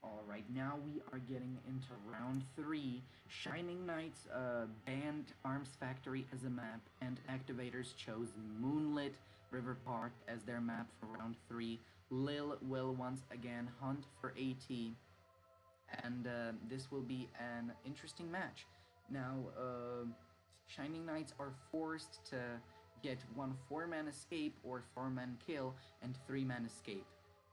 Alright, now we are getting into round 3. Shining Knights banned Arms Factory as a map, and activators chose Moonlit River Park as their map for round 3. Lil will once again hunt for AT, and this will be an interesting match. Now, Shining Knights are forced to get one 4-man escape or 4-man kill and 3-man escape.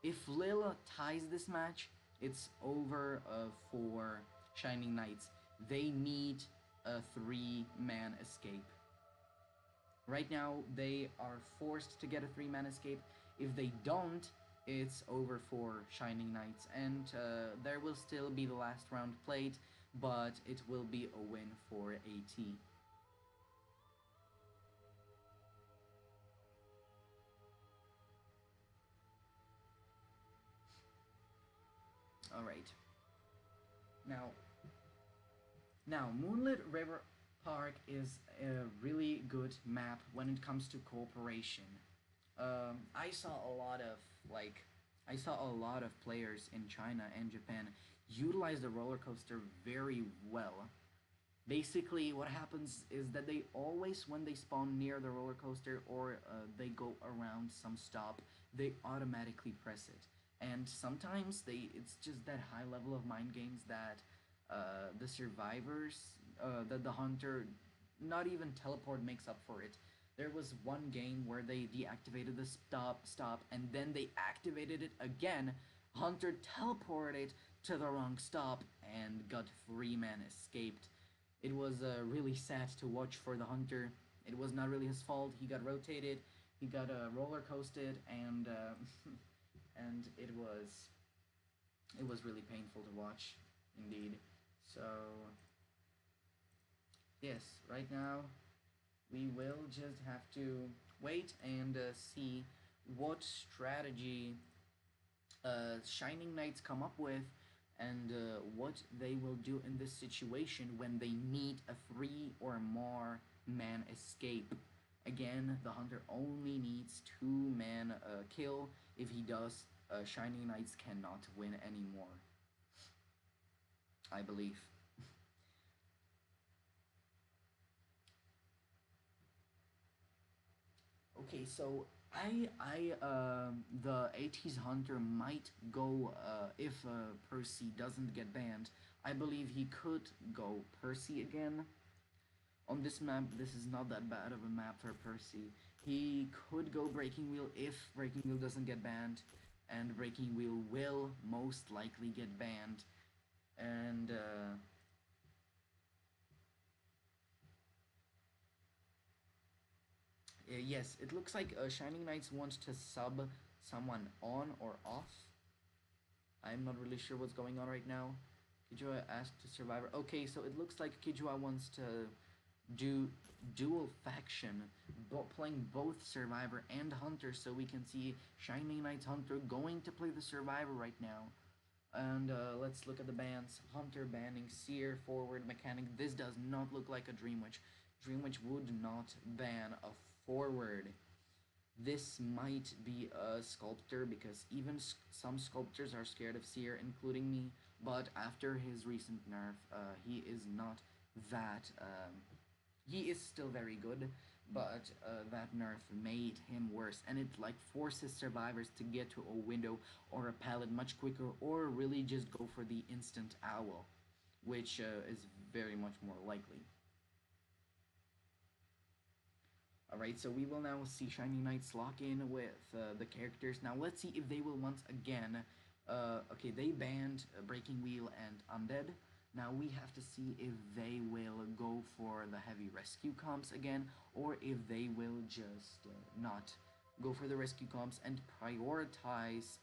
If Lil ties this match, it's over for Shining Knights. They need a 3-man escape. Right now, they are forced to get a 3-man escape. If they don't, it's over for Shining Knights, and there will still be the last round played, but it will be a win for AT. Alright. Now, Moonlit River Park is a really good map when it comes to cooperation. I saw a lot of players in China and Japan utilize the roller coaster very well. Basically, what happens is that they always, when they spawn near the roller coaster or they go around some stop, they automatically press it. And sometimes it's just that high level of mind games that the survivors, that the hunter, not even teleport makes up for it. There was one game where they deactivated the stop, and then they activated it again. Hunter teleported to the wrong stop and got 3-man escaped. It was really sad to watch for the hunter. It was not really his fault. He got rotated, he got roller coasted, and and it was really painful to watch, indeed. So yes, right now we will just have to wait and see what strategy Shining Knights come up with, and what they will do in this situation when they need a 3 or more man escape. Again, the hunter only needs 2-man kill. If he does, Shining Knights cannot win anymore, I believe. Okay, so the AT's hunter might go if Percy doesn't get banned. I believe he could go Percy again. On this map, this is not that bad of a map for Percy. He could go Breaking Wheel if Breaking Wheel doesn't get banned, and Breaking Wheel will most likely get banned. And yes, it looks like Shining Knights wants to sub someone on or off. I'm not really sure what's going on right now. Kijua asked to Survivor. Okay, so it looks like Kijua wants to do dual faction, playing both Survivor and Hunter, so we can see Shining Knights Hunter going to play the Survivor right now. And let's look at the bans. Hunter banning Seer, Forward, Mechanic. This does not look like a Dream Witch. Dream Witch would not ban a Forward. This might be a Sculptor, because even some Sculptors are scared of Seer, including me, but after his recent nerf, he is not that... he is still very good, but that nerf made him worse, and it like forces survivors to get to a window or a pallet much quicker, or really just go for the instant owl, which is very much more likely. Alright, so we will now see Shining Knights lock in with the characters. Now let's see if they will once again... okay, they banned Breaking Wheel and Undead. Now we have to see if they will go for the heavy rescue comps again, or if they will just not go for the rescue comps and prioritize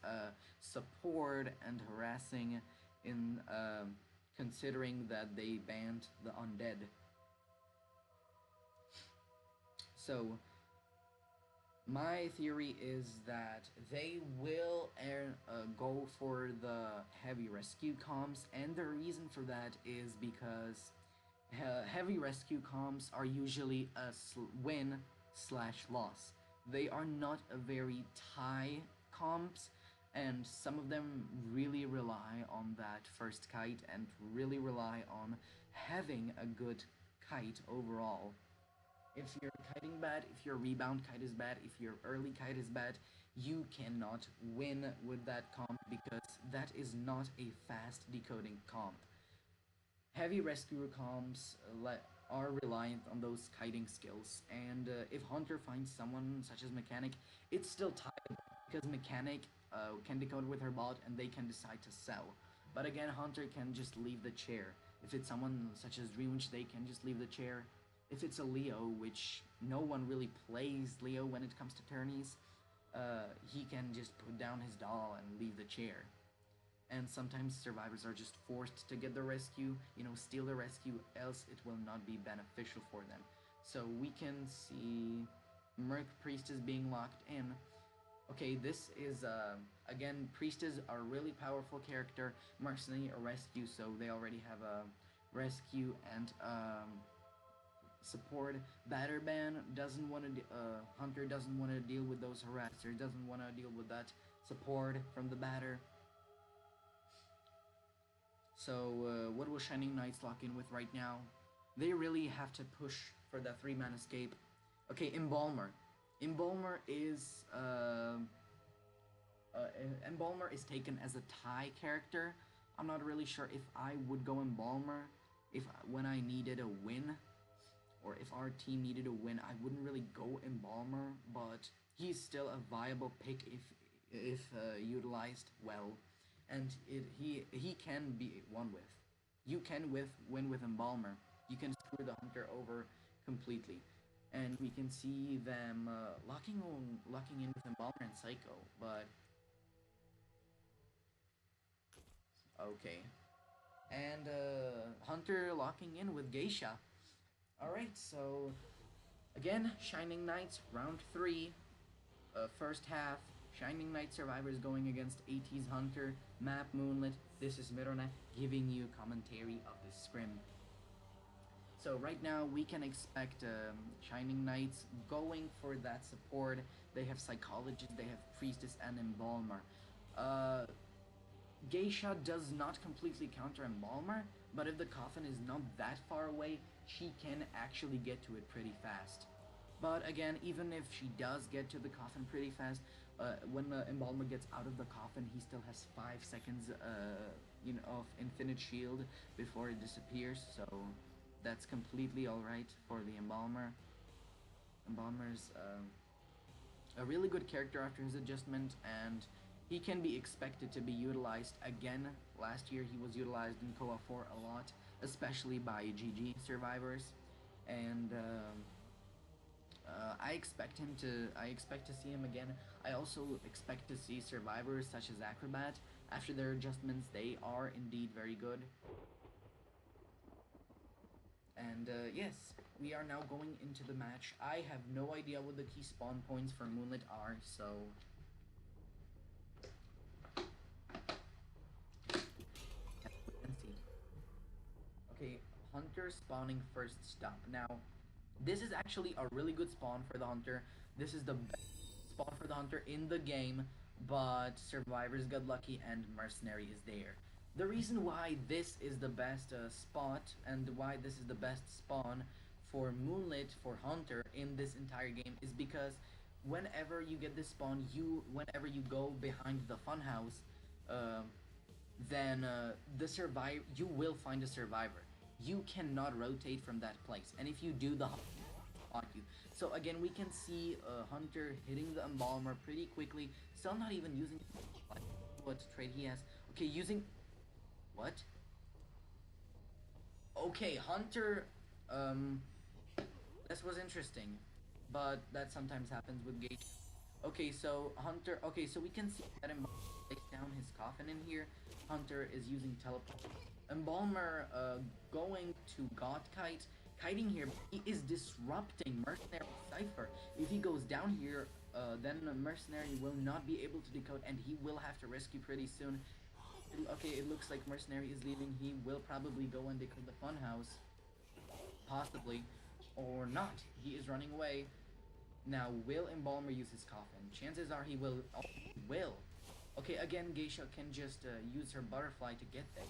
support and harassing, in considering that they banned the Undead. So, my theory is that they will go for the heavy rescue comms, and the reason for that is because heavy rescue comms are usually a win/loss. They are not a very tie comps, and some of them really rely on that first kite and really rely on having a good kite overall. If your kiting bad, if your rebound kite is bad, if your early kite is bad, you cannot win with that comp because that is not a fast decoding comp. Heavy rescue comps are reliant on those kiting skills, and if Hunter finds someone such as Mechanic, it's still tied because Mechanic can decode with her bot and they can decide to sell. But again, Hunter can just leave the chair. If it's someone such as Dreamwitch, they can just leave the chair. If it's a Leo, which no one really plays Leo when it comes to tourneys, he can just put down his doll and leave the chair. And sometimes survivors are just forced to get the rescue, steal the rescue, else it will not be beneficial for them. So we can see Merc Priestess being locked in. Okay, this is, again, Priestess are a really powerful character, Mercenary a rescue, so they already have a rescue and support. Batterban doesn't want to, Hunter doesn't want to deal with those harassers, doesn't want to deal with that support from the batter. So, what will Shining Knights lock in with right now? They really have to push for that 3-man escape. Okay, Embalmer. Embalmer is taken as a tie character. I'm not really sure if I would go Embalmer when I needed a win, or if our team needed a win. I wouldn't really go Embalmer, but he's still a viable pick if utilized well. And he can be won with. You can win with Embalmer. You can screw the Hunter over completely. And we can see them locking in with Embalmer and Psycho, but okay. And Hunter locking in with Geisha. Alright, so again, Shining Knights, round 3, first half. Shining Knight survivors going against AT's Hunter, map Moonlit. This is Mirona giving you commentary of the scrim. So right now we can expect Shining Knights going for that support. They have Psychologist, they have Priestess and Embalmer. Geisha does not completely counter Embalmer, but if the coffin is not that far away, she can actually get to it pretty fast. But again, even if she does get to the coffin pretty fast, when the Embalmer gets out of the coffin, he still has 5 seconds of infinite shield before it disappears, so that's completely alright for the Embalmer. Embalmer's a really good character after his adjustment, and he can be expected to be utilized again. Last year he was utilized in Koa 4 a lot, especially by GG survivors, and I expect to see him again. I also expect to see survivors such as Acrobat. After their adjustments, they are indeed very good. And yes, we are now going into the match. I have no idea what the key spawn points for Moonlit are, so let's see. Okay, Hunter spawning first stop. Now, this is actually a really good spawn for the Hunter. This is the best spawn for the Hunter in the game, but Survivors got lucky and Mercenary is there. The reason why this is the best spot and why this is the best spawn for Moonlit, for Hunter in this entire game is because whenever you get this spawn, whenever you go behind the funhouse, then you will find a survivor. You cannot rotate from that place, and if you do, the Hunter will spot you. So again, we can see Hunter hitting the Embalmer pretty quickly, still not even using what trade he has. Okay, using what? Okay, Hunter, this was interesting, but that sometimes happens with Gage. Okay, so Hunter, so we can see that Embalmer takes down his coffin in here. Hunter is using teleport. Embalmer going to God Kite. Kiting here, he is disrupting Mercenary Cypher. If he goes down here, then Mercenary will not be able to decode and he will have to rescue pretty soon. Okay, it looks like Mercenary is leaving. He will probably go and decode the funhouse. Possibly. Or not. He is running away. Now, will Embalmer use his coffin? Chances are he will. Oh, he will. Okay, again, Geisha can just use her butterfly to get there.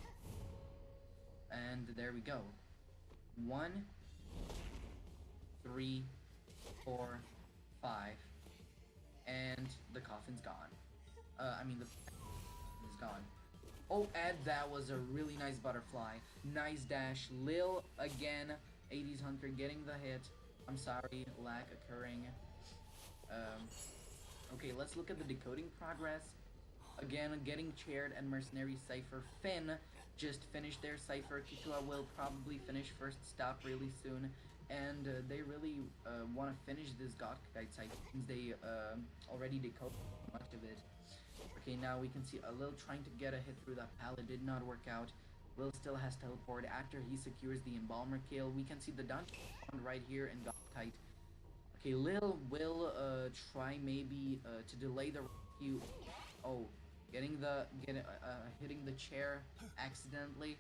And there we go. 1, 3, 4, 5. And the coffin's gone. I mean, the is gone. Oh, and that was a really nice butterfly. Nice dash. Lil, again, 80s Hunter getting the hit. I'm sorry, lag occurring. Okay, let's look at the decoding progress. Again, getting chaired and Mercenary Cypher. Finn just finished their Cypher. Kikua will probably finish first stop really soon. And they really want to finish this God Kite site since they already decoded much of it. Okay, now we can see a Lil trying to get a hit through that pallet. Did not work out. Lil still has teleport after he secures the Embalmer kill. We can see the dungeon right here in God Kite. Okay, Lil will try maybe to delay the rescue. Oh, hitting the chair accidentally.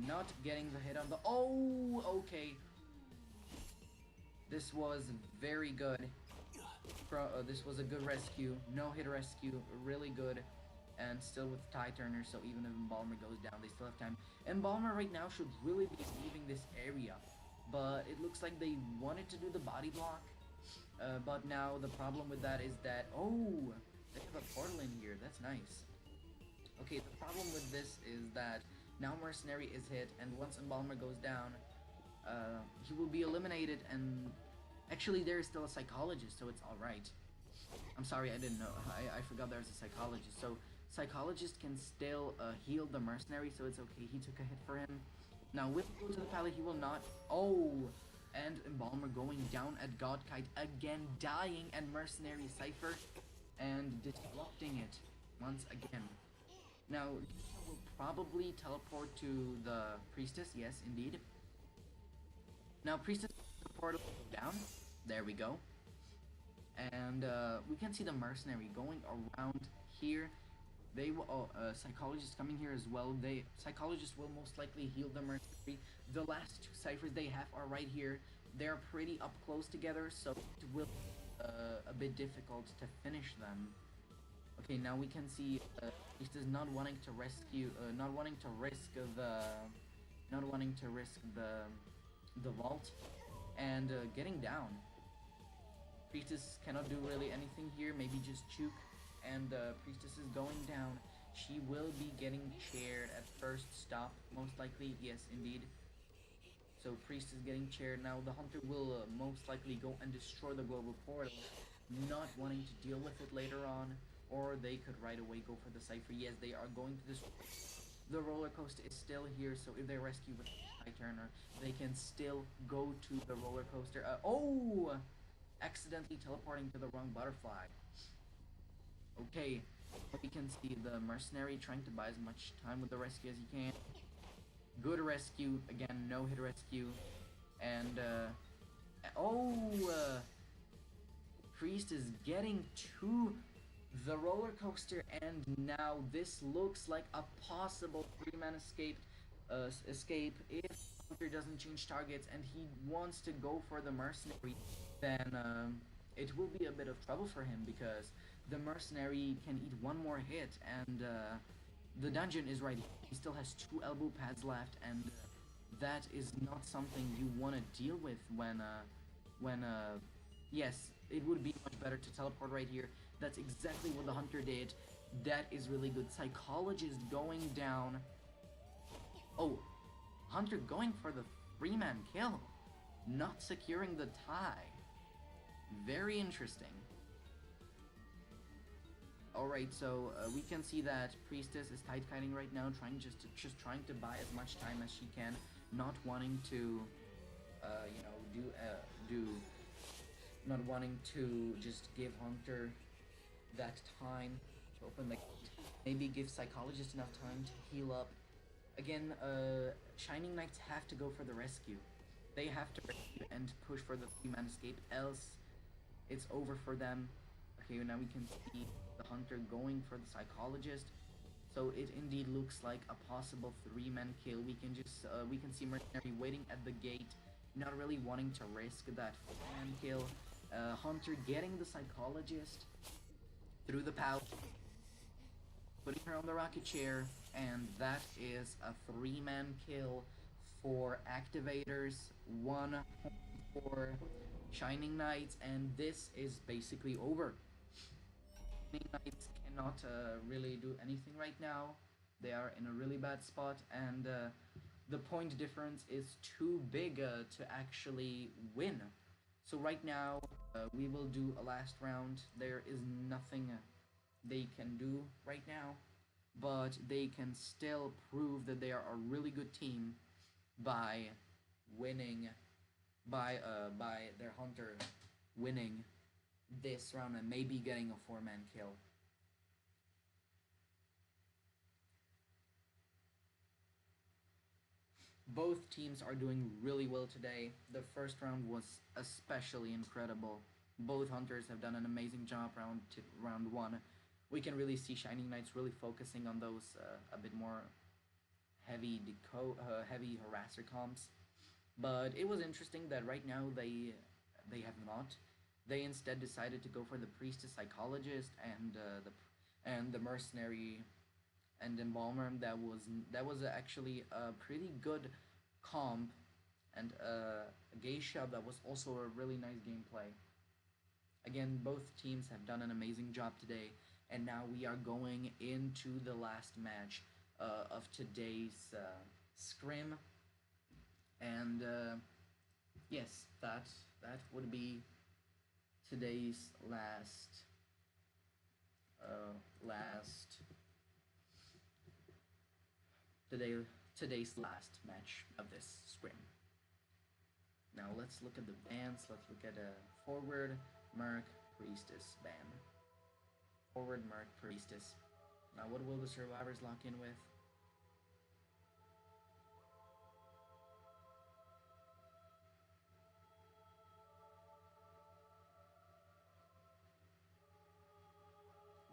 Not getting the hit on the. Oh, okay. This was very good. This was a good rescue. No hit rescue, really good. And still with tie turner, so even if Embalmer goes down, they still have time. Embalmer right now should really be leaving this area. But it looks like they wanted to do the body block. But now the problem with that is that, oh, they have a portal in here. That's nice. Okay, the problem with this is that now Mercenary is hit, and once Embalmer goes down, he will be eliminated, and actually there is still a psychologist, so it's alright. I'm sorry, I didn't know. I forgot there's a psychologist. So psychologist can still heal the Mercenary, so it's okay. He took a hit for him. Now with go to the pallet, he will not. Oh, and Embalmer going down at God Kite again, dying, and Mercenary Cypher and disrupting it once again. Now will probably teleport to the Priestess. Yes, indeed. Now Priestess portal down. There we go. And we can see the Mercenary going around here. They will, Psychologist coming here as well. Psychologist will most likely heal the Mercenary. The last two ciphers they have are right here. They're pretty up close together, so it will be a bit difficult to finish them. Okay, now we can see Priestess not wanting to rescue, not wanting to risk the vault, and getting down. Priestess cannot do really anything here, maybe just juke, and Priestess is going down. She will be getting chaired at first stop, most likely, yes indeed. So Priest is getting chaired. Now the Hunter will most likely go and destroy the global portal, not wanting to deal with it later on, or they could right away go for the Cypher. Yes, they are going to destroy. The roller coaster is still here, so if they rescue with High Turner, they can still go to the roller coaster. Oh! Accidentally teleporting to the wrong butterfly. Okay, we can see the Mercenary trying to buy as much time with the rescue as he can. Good rescue, again, no hit rescue. And, Priest is getting to the roller coaster, and now this looks like a possible 3-man escape if Hunter doesn't change targets and he wants to go for the Mercenary. Then it will be a bit of trouble for him, because the Mercenary can eat one more hit, and the dungeon is right here. He still has 2 elbow pads left, and that is not something you want to deal with when yes, it would be much better to teleport right here. That's exactly what the Hunter did. That is really good. Psychologist going down. Oh, Hunter going for the 3-man kill, not securing the tie. Very interesting. Alright, so we can see that Priestess is tight kiting right now, just trying to buy as much time as she can, not wanting to, not wanting to just give Hunter that time to open the gate. Maybe give Psychologist enough time to heal up. Again, Shining Knights have to go for the rescue. They have to rescue and push for the 3-man escape, else it's over for them. Okay, now we can see the Hunter going for the Psychologist. So it indeed looks like a possible 3-man kill. We can see Mercenary waiting at the gate, not really wanting to risk that 4-man kill. Hunter getting the Psychologist through the pouch. on the rocket chair, and that is a three-man kill for activators, 1 point for Shining Knights, and this is basically over. Shining Knights cannot really do anything right now. They are in a really bad spot, and the point difference is too big to actually win. So right now, we will do a last round. There is nothing they can do right now, but they can still prove that they are a really good team by winning, by their hunter winning this round and maybe getting a four-man kill. Both teams are doing really well today. The first round was especially incredible. Both hunters have done an amazing job round one. We can really see Shining Knights really focusing on those a bit more heavy harasser comps. But it was interesting that right now they have not. They instead decided to go for the priestess psychologist and the mercenary and embalmer. That was actually a pretty good comp, and a geisha that was also a really nice gameplay. Again, both teams have done an amazing job today, and now we are going into the last match of today's scrim, and yes, that would be today's last today today's last match of this scrim. Now let's look at the bans. Let's look at a forward Merc Priestess ban. Forward Merc Priestess. Now what will the survivors lock in with?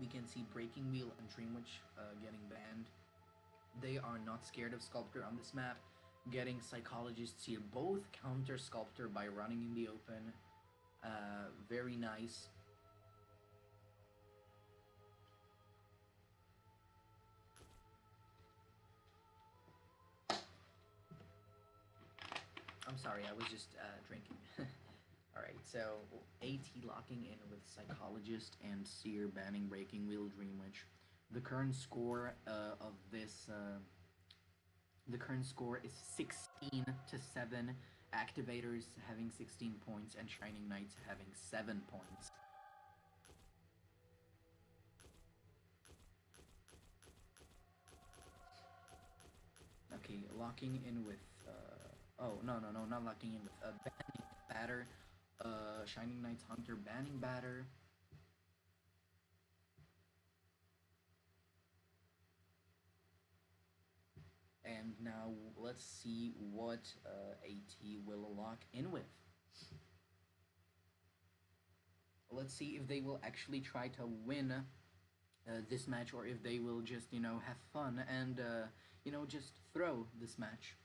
We can see Breaking Wheel and Dream Witch getting banned. They are not scared of Sculptor on this map. Getting Psychologists here, both counter Sculptor by running in the open. Very nice. I'm sorry, I was just drinking. Alright, so AT locking in with Psychologist and Seer banning Breaking Wheel, Dream Witch. The current score of this the current score is 16 to 7. Activators having 16 points and Shining Knights having 7 points. Okay, locking in with oh no, not locking in with banning batter. Shining Knights Hunter banning batter. And now let's see what AT will lock in with. Let's see if they will actually try to win this match, or if they will just, have fun and, just throw this match.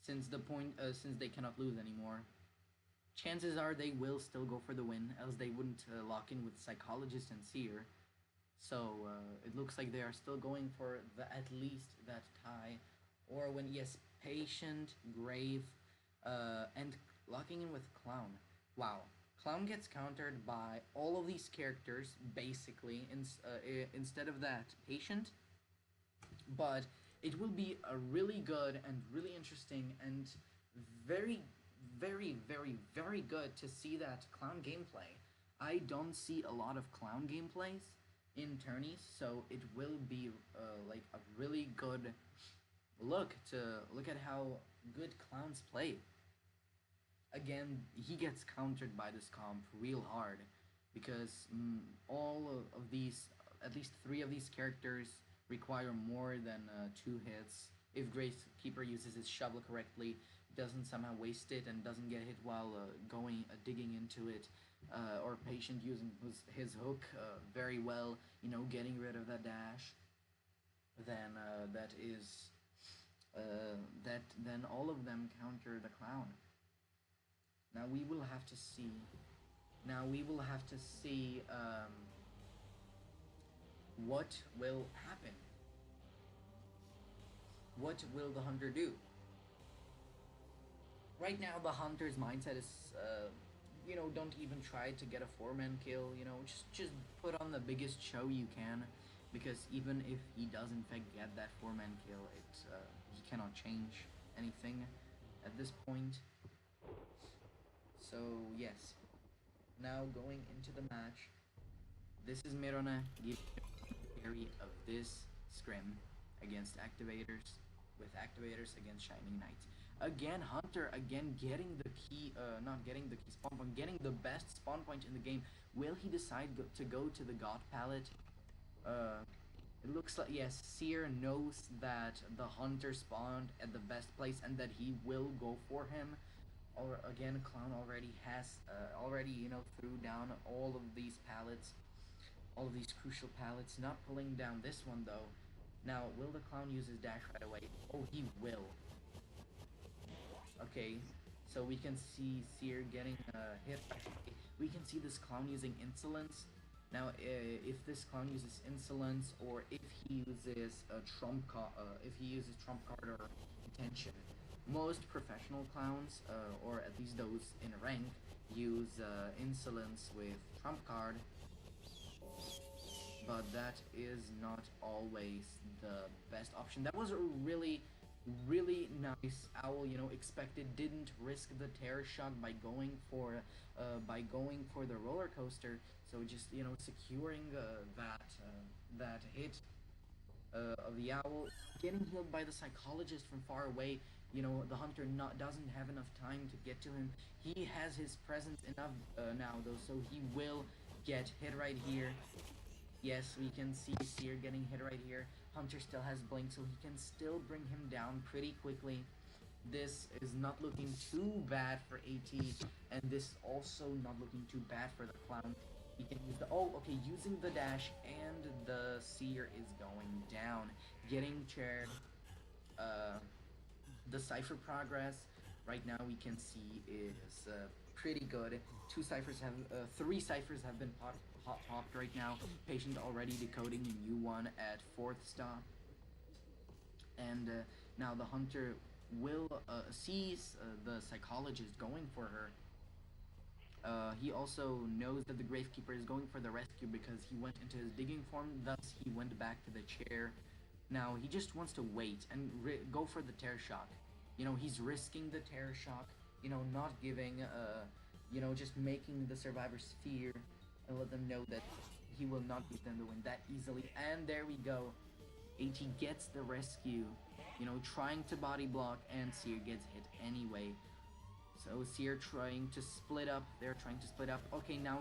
Since since they cannot lose anymore. Chances are they will still go for the win, else they wouldn't lock in with Psychologist and Seer. So it looks like they are still going for at least that tie, or when yes, Patient, Grave, and locking in with Clown. Wow, Clown gets countered by all of these characters basically. Instead of that, Patient, but it will be a really good and really interesting and very, very, very, very good to see that Clown gameplay. I don't see a lot of Clown gameplays in tourneys, so it will be like a really good look at how good Clowns play. Again, he gets countered by this comp real hard because all of these, at least 3 of these characters require more than 2 hits. If Gracekeeper uses his shovel correctly, doesn't somehow waste it and doesn't get hit while digging into it, or Patient using his hook very well, getting rid of that dash, then then all of them counter the Clown. Now we will have to see. What will happen? What will the hunter do? Right now, the hunter's mindset is, don't even try to get a four-man kill. Just put on the biggest show you can, because even if he does in fact get that four-man kill, he cannot change anything at this point. So yes, now going into the match, this is Mirona giving carry of this scrim against activators, with activators against Shining Knights. Again, Hunter again getting the key, not getting the key spawn point, getting the best spawn point in the game. Will he decide to go to the God Palette? It looks like, yes, Seer knows that the Hunter spawned at the best place and that he will go for him. Or again, Clown already has, threw down all of these pallets, all of these crucial pallets. Not pulling down this one though. Now, will the Clown use his dash right away? Oh, he will. Okay, so we can see Seer getting hit. We can see this Clown using Insolence. Now, if this Clown uses Insolence, or if he uses a Trump card or Intention, most professional clowns, or at least those in rank, use Insolence with Trump card, but that is not always the best option. That was a really nice owl. Expected, didn't risk the terror shock by going for the roller coaster. So just securing that hit of the owl, getting healed by the psychologist from far away. The hunter doesn't have enough time to get to him. He has his presence enough now though, so he will get hit right here. Yes, we can see Seer getting hit right here. Hunter still has Blink, so he can still bring him down pretty quickly. This is not looking too bad for AT, and this also not looking too bad for the Clown. He can use using the dash, and the Seer is going down, getting chaired. The Cypher progress right now we can see is pretty good. Three ciphers have been popped right now. Patient already decoding a new one at 4th stop, and now the hunter will sees the psychologist going for her. He also knows that the Gravekeeper is going for the rescue because he went into his digging form, thus he went back to the chair. Now he just wants to wait and go for the Terror Shock. He's risking the Terror Shock, not giving, just making the survivors fear and let them know that he will not beat them to win that easily. And there we go. AT gets the rescue, trying to body block, and Seer gets hit anyway. So Seer trying to split up. They're trying to split up. Okay, now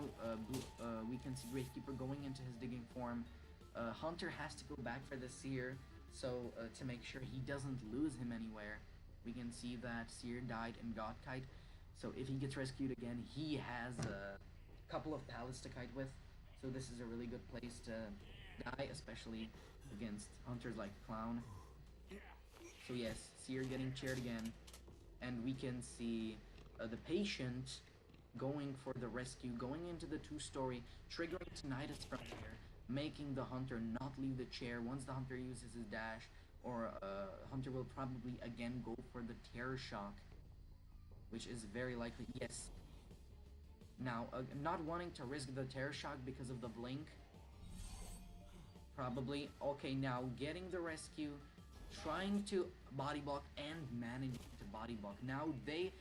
we can see Gravekeeper going into his digging form. Hunter has to go back for the Seer, so to make sure he doesn't lose him anywhere. We can see that Seer died in God Kite, so if he gets rescued again, he has a couple of pallets to kite with. So this is a really good place to die, especially against hunters like Clown. So yes, Seer getting chaired again, and we can see the patient going for the rescue, going into the 2-story, triggering Tinnitus from there, making the hunter not leave the chair. Once the hunter uses his dash, or hunter will probably again go for the Terror Shock, which is very likely. Yes. Now, not wanting to risk the Terror Shock because of the Blink, probably. Okay, now getting the rescue, trying to body block and managing to body block. Now they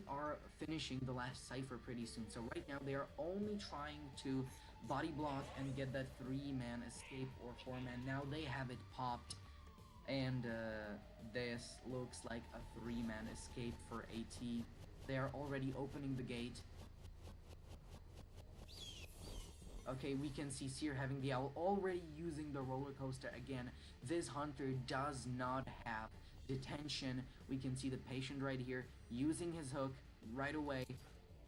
are finishing the last cipher pretty soon. So right now they are only trying to body block and get that 3-man escape or 4-man. Now they have it popped, and this looks like a 3-man escape for AT. They are already opening the gate. Okay, we can see Seer having the owl, already using the roller coaster again. This hunter does not have detention. We can see the patient right here using his hook right away.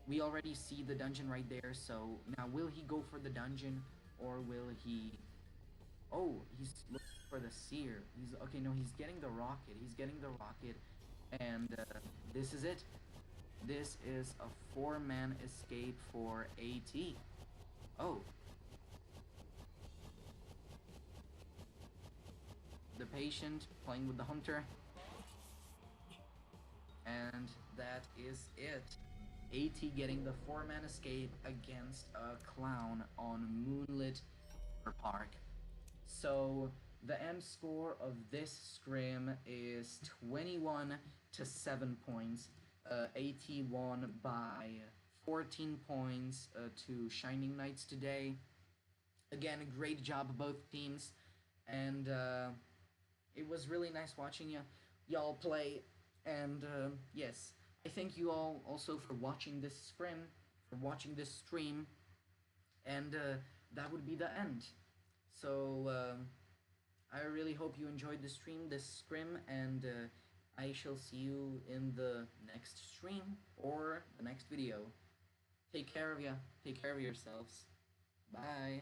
We already see the dungeon right there, so now will he go for the dungeon, or will he... Oh, he's looking for the Seer. He's getting the rocket. He's getting the rocket, and this is it. This is a 4-man escape for AT. Oh. patient, playing with the hunter. And that is it. AT getting the 4-man escape against a clown on Moonlit Park. So the end score of this scrim is 21 to 7 points. AT won by 14 points to Shining Knights today. Again, a great job both teams, and it was really nice watching y'all play. And yes, I thank you all also for watching this scrim, for watching this stream, and that would be the end. So I really hope you enjoyed the stream, this scrim, and I shall see you in the next stream or the next video. Take care of ya. Take care of yourselves. Bye.